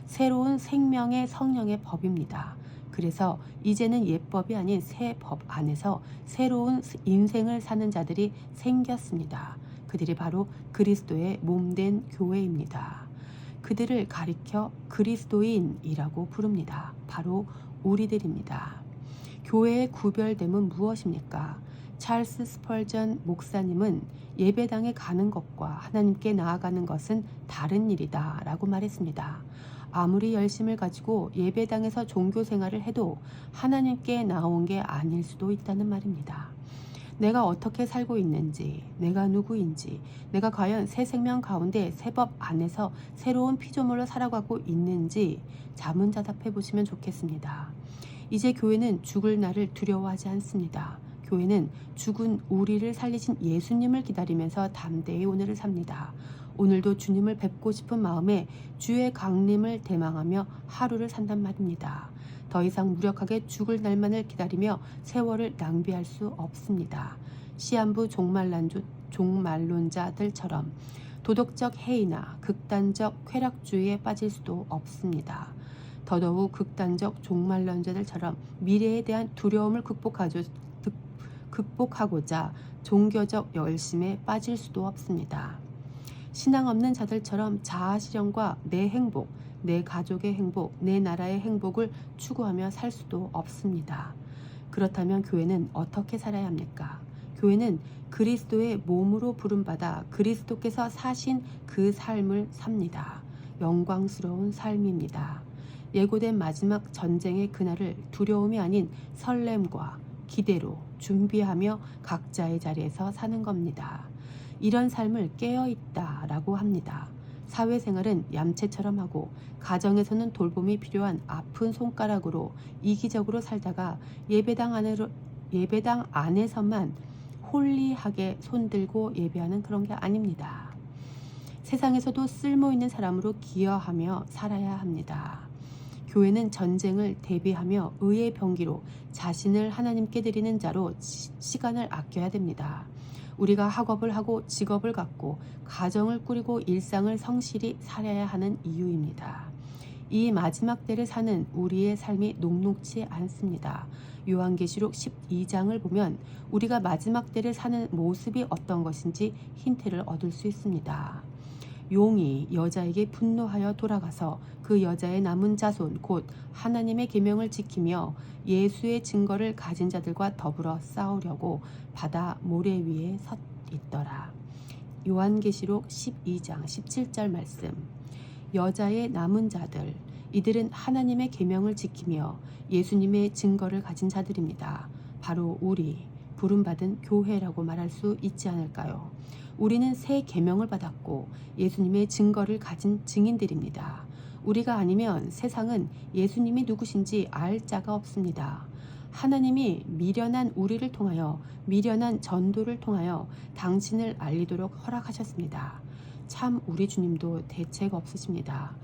새로운 생명의 성령의 법입니다. 그래서 이제는 옛법이 아닌 새 법 안에서 새로운 인생을 사는 자들이 생겼습니다. 그들이 바로 그리스도의 몸된 교회입니다. 그들을 가리켜 그리스도인이라고 부릅니다. 바로 우리들입니다. 교회의 구별됨은 무엇입니까? 찰스 스펄전 목사님은 예배당에 가는 것과 하나님께 나아가는 것은 다른 일이다 라고 말했습니다. 아무리 열심을 가지고 예배당에서 종교 생활을 해도 하나님께 나온 게 아닐 수도 있다는 말입니다. 내가 어떻게 살고 있는지, 내가 누구인지, 내가 과연 새 생명 가운데 새 법 안에서 새로운 피조물로 살아가고 있는지 자문자답해 보시면 좋겠습니다. 이제 교회는 죽을 날을 두려워하지 않습니다. 교회는 죽은 우리를 살리신 예수님을 기다리면서 담대히 오늘을 삽니다. 오늘도 주님을 뵙고 싶은 마음에 주의 강림을 대망하며 하루를 산단 말입니다. 더 이상 무력하게 죽을 날만을 기다리며 세월을 낭비할 수 없습니다. 시한부 종말론자들처럼 도덕적 해이나 극단적 쾌락주의에 빠질 수도 없습니다. 더더욱 극단적 종말론자들처럼 미래에 대한 두려움을 극복하고자 종교적 열심에 빠질 수도 없습니다. 신앙 없는 자들처럼 자아실현과 내 행복, 내 가족의 행복, 내 나라의 행복을 추구하며 살 수도 없습니다. 그렇다면 교회는 어떻게 살아야 합니까? 교회는 그리스도의 몸으로 부름받아 그리스도께서 사신 그 삶을 삽니다. 영광스러운 삶입니다. 예고된 마지막 전쟁의 그날을 두려움이 아닌 설렘과 기대로 준비하며 각자의 자리에서 사는 겁니다. 이런 삶을 깨어있다라고 합니다. 사회생활은 얌체처럼 하고 가정에서는 돌봄이 필요한 아픈 손가락으로 이기적으로 살다가 예배당 안에서만 홀리하게 손들고 예배하는 그런 게 아닙니다. 세상에서도 쓸모있는 사람으로 기여하며 살아야 합니다. 교회는 전쟁을 대비하며 의의 병기로 자신을 하나님께 드리는 자로 시간을 아껴야 됩니다. 우리가 학업을 하고 직업을 갖고 가정을 꾸리고 일상을 성실히 살아야 하는 이유입니다. 이 마지막 때를 사는 우리의 삶이 녹록지 않습니다. 요한계시록 12장을 보면 우리가 마지막 때를 사는 모습이 어떤 것인지 힌트를 얻을 수 있습니다. 용이 여자에게 분노하여 돌아가서 그 여자의 남은 자손 곧 하나님의 계명을 지키며 예수의 증거를 가진 자들과 더불어 싸우려고 바다 모래 위에 서 있더라. 요한계시록 12장 17절 말씀. 여자의 남은 자들, 이들은 하나님의 계명을 지키며 예수님의 증거를 가진 자들입니다. 바로 우리 부름받은 교회라고 말할 수 있지 않을까요? 우리는 새 계명을 받았고 예수님의 증거를 가진 증인들입니다. 우리가 아니면 세상은 예수님이 누구신지 알 자가 없습니다. 하나님이 미련한 우리를 통하여 미련한 전도를 통하여 당신을 알리도록 허락하셨습니다. 참 우리 주님도 대책 없으십니다.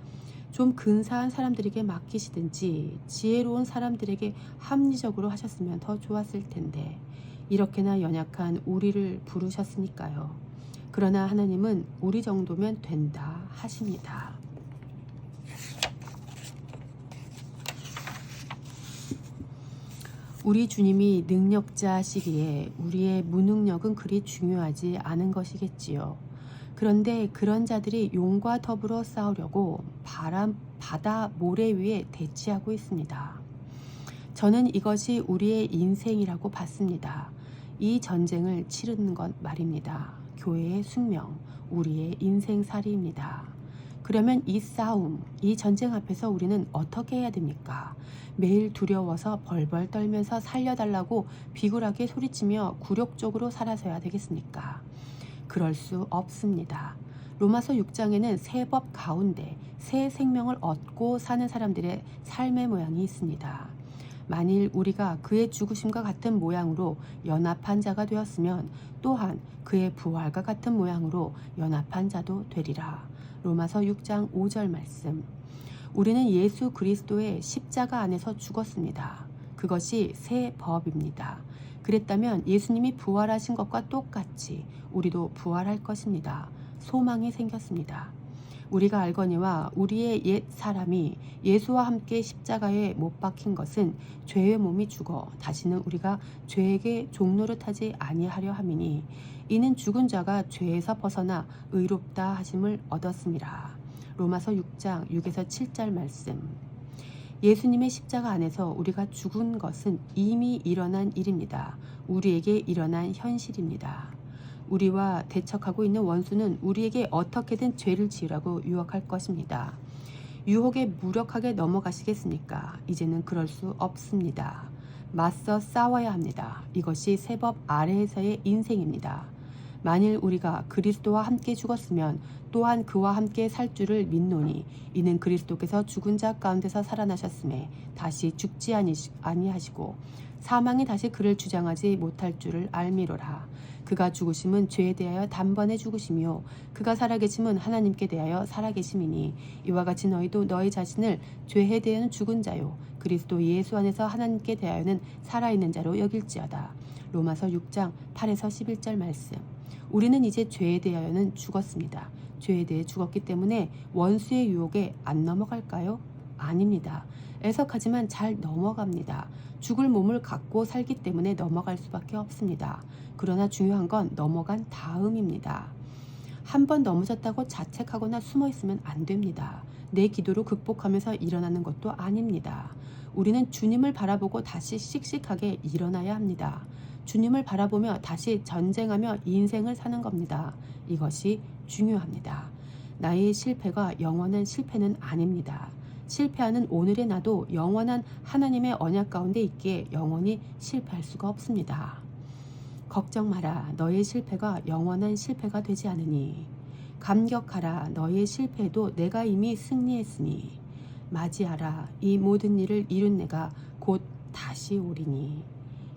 좀 근사한 사람들에게 맡기시든지 지혜로운 사람들에게 합리적으로 하셨으면 더 좋았을 텐데 이렇게나 연약한 우리를 부르셨으니까요. 그러나 하나님은 우리 정도면 된다 하십니다. 우리 주님이 능력자시기에 우리의 무능력은 그리 중요하지 않은 것이겠지요. 그런데 그런 자들이 용과 더불어 싸우려고 바다 모래 위에 대치하고 있습니다. 저는 이것이 우리의 인생이라고 봤습니다. 이 전쟁을 치르는 것 말입니다. 교회의 숙명, 우리의 인생살이입니다. 그러면 이 싸움, 이 전쟁 앞에서 우리는 어떻게 해야 됩니까? 매일 두려워서 벌벌 떨면서 살려달라고 비굴하게 소리치며 굴욕적으로 살아서야 되겠습니까? 그럴 수 없습니다. 로마서 6장에는 새 법 가운데 새 생명을 얻고 사는 사람들의 삶의 모양이 있습니다. 만일 우리가 그의 죽으심과 같은 모양으로 연합한 자가 되었으면 또한 그의 부활과 같은 모양으로 연합한 자도 되리라. 로마서 6장 5절 말씀. 우리는 예수 그리스도의 십자가 안에서 죽었습니다. 그것이 새 법입니다. 그랬다면 예수님이 부활하신 것과 똑같이 우리도 부활할 것입니다. 소망이 생겼습니다. 우리가 알거니와 우리의 옛 사람이 예수와 함께 십자가에 못 박힌 것은 죄의 몸이 죽어 다시는 우리가 죄에게 종노릇하지 아니하려 함이니 이는 죽은 자가 죄에서 벗어나 의롭다 하심을 얻었습니다. 로마서 6장 6에서 7절 말씀. 예수님의 십자가 안에서 우리가 죽은 것은 이미 일어난 일입니다. 우리에게 일어난 현실입니다. 우리와 대척하고 있는 원수는 우리에게 어떻게든 죄를 지으라고 유혹할 것입니다. 유혹에 무력하게 넘어가시겠습니까? 이제는 그럴 수 없습니다. 맞서 싸워야 합니다. 이것이 새 법 아래에서의 인생입니다. 만일 우리가 그리스도와 함께 죽었으면 또한 그와 함께 살 줄을 믿노니 이는 그리스도께서 죽은 자 가운데서 살아나셨음에 다시 죽지 아니하시고 사망이 다시 그를 주장하지 못할 줄을 알미로라. 그가 죽으심은 죄에 대하여 단번에 죽으시며 그가 살아계심은 하나님께 대하여 살아계심이니 이와 같이 너희도 너희 자신을 죄에 대하여는 죽은 자요 그리스도 예수 안에서 하나님께 대하여는 살아있는 자로 여길지어다. 로마서 6장 8에서 11절 말씀. 우리는 이제 죄에 대하여는 죽었습니다. 죄에 대해 죽었기 때문에 원수의 유혹에 안 넘어갈까요? 아닙니다. 애석하지만 잘 넘어갑니다. 죽을 몸을 갖고 살기 때문에 넘어갈 수밖에 없습니다. 그러나 중요한 건 넘어간 다음입니다. 한 번 넘어졌다고 자책하거나 숨어 있으면 안 됩니다. 내 기도로 극복하면서 일어나는 것도 아닙니다. 우리는 주님을 바라보고 다시 씩씩하게 일어나야 합니다. 주님을 바라보며 다시 전쟁하며 인생을 사는 겁니다. 이것이 중요합니다. 나의 실패가 영원한 실패는 아닙니다. 실패하는 오늘의 나도 영원한 하나님의 언약 가운데 있기에 영원히 실패할 수가 없습니다. 걱정 마라. 너의 실패가 영원한 실패가 되지 않으니. 감격하라. 너의 실패에도 내가 이미 승리했으니. 맞이하라. 이 모든 일을 이룬 내가 곧 다시 오리니.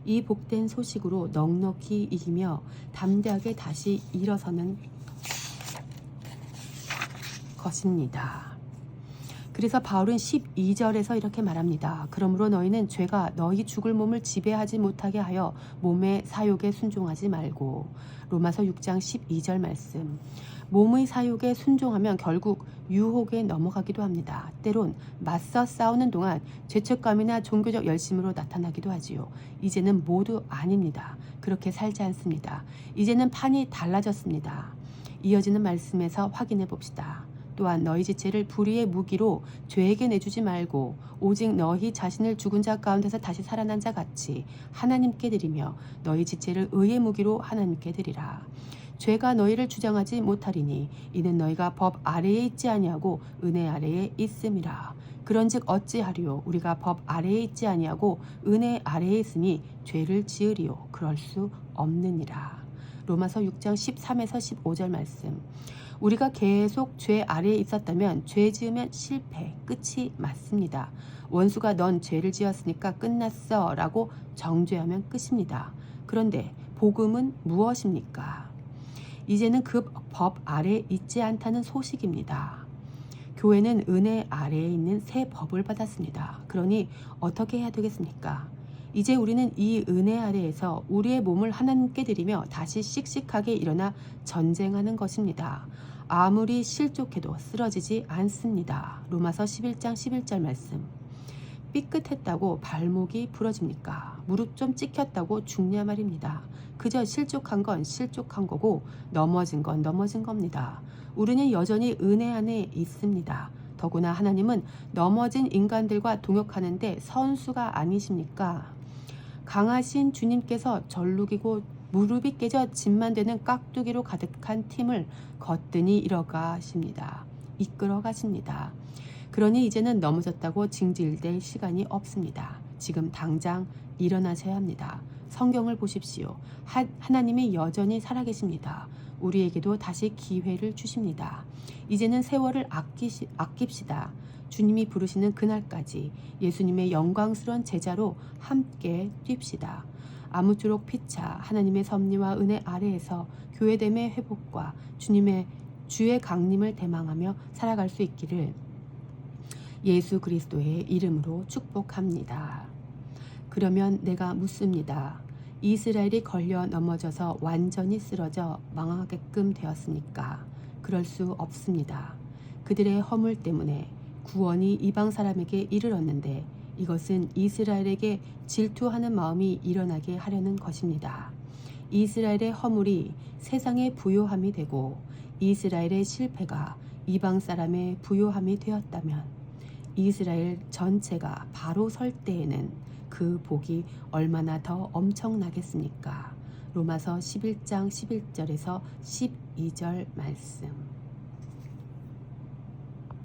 이 복된 소식으로 넉넉히 이기며 담대하게 다시 일어서는 것입니다. 그래서 바울은 12절에서 이렇게 말합니다. 그러므로 너희는 죄가 너희 죽을 몸을 지배하지 못하게 하여 몸의 사욕에 순종하지 말고. 로마서 6장 12절 말씀. 몸의 사욕에 순종하면 결국 유혹에 넘어가기도 합니다. 때론 맞서 싸우는 동안 죄책감이나 종교적 열심으로 나타나기도 하지요. 이제는 모두 아닙니다. 그렇게 살지 않습니다. 이제는 판이 달라졌습니다. 이어지는 말씀에서 확인해 봅시다. 또한 너희 지체를 불의의 무기로 죄에게 내주지 말고 오직 너희 자신을 죽은 자 가운데서 다시 살아난 자 같이 하나님께 드리며 너희 지체를 의의 무기로 하나님께 드리라. 죄가 너희를 주장하지 못하리니 이는 너희가 법 아래에 있지 아니하고 은혜 아래에 있음이라. 그런즉 어찌하리요? 우리가 법 아래에 있지 아니하고 은혜 아래에 있으니 죄를 지으리요? 그럴 수 없느니라. 로마서 6장 13에서 15절 말씀. 우리가 계속 죄 아래에 있었다면 죄 지으면 실패, 끝이 맞습니다. 원수가 넌 죄를 지었으니까 끝났어 라고 정죄하면 끝입니다. 그런데 복음은 무엇입니까? 이제는 그 법 아래에 있지 않다는 소식입니다. 교회는 은혜 아래에 있는 새 법을 받았습니다. 그러니 어떻게 해야 되겠습니까? 이제 우리는 이 은혜 아래에서 우리의 몸을 하나님께 드리며 다시 씩씩하게 일어나 전쟁하는 것입니다. 아무리 실족해도 쓰러지지 않습니다. 로마서 11장 11절 말씀. 삐끗했다고 발목이 부러집니까? 무릎 좀 찍혔다고 죽냐 말입니다. 그저 실족한 건 실족한 거고 넘어진 건 넘어진 겁니다. 우리는 여전히 은혜 안에 있습니다. 더구나 하나님은 넘어진 인간들과 동역하는데 선수가 아니십니까? 강하신 주님께서 절룩이고 무릎이 깨져 짐만 되는 깍두기로 가득한 팀을 거뜬히 이끌어 가십니다. 그러니 이제는 넘어졌다고 징징댈 시간이 없습니다. 지금 당장 일어나셔야 합니다. 성경을 보십시오. 하나님이 여전히 살아계십니다. 우리에게도 다시 기회를 주십니다. 이제는 세월을 아낍시다. 주님이 부르시는 그날까지 예수님의 영광스러운 제자로 함께 뜁시다. 아무쪼록 피차 하나님의 섭리와 은혜 아래에서 교회됨의 회복과 주의 강림을 대망하며 살아갈 수 있기를 예수 그리스도의 이름으로 축복합니다. 그러면 내가 묻습니다. 이스라엘이 걸려 넘어져서 완전히 쓰러져 망하게끔 되었습니까? 그럴 수 없습니다. 그들의 허물 때문에 구원이 이방 사람에게 이르렀는데 이것은 이스라엘에게 질투하는 마음이 일어나게 하려는 것입니다. 이스라엘의 허물이 세상의 부요함이 되고 이스라엘의 실패가 이방 사람의 부요함이 되었다면 이스라엘 전체가 바로 설 때에는 그 복이 얼마나 더 엄청나겠습니까? 로마서 11장 11절에서 12절 말씀.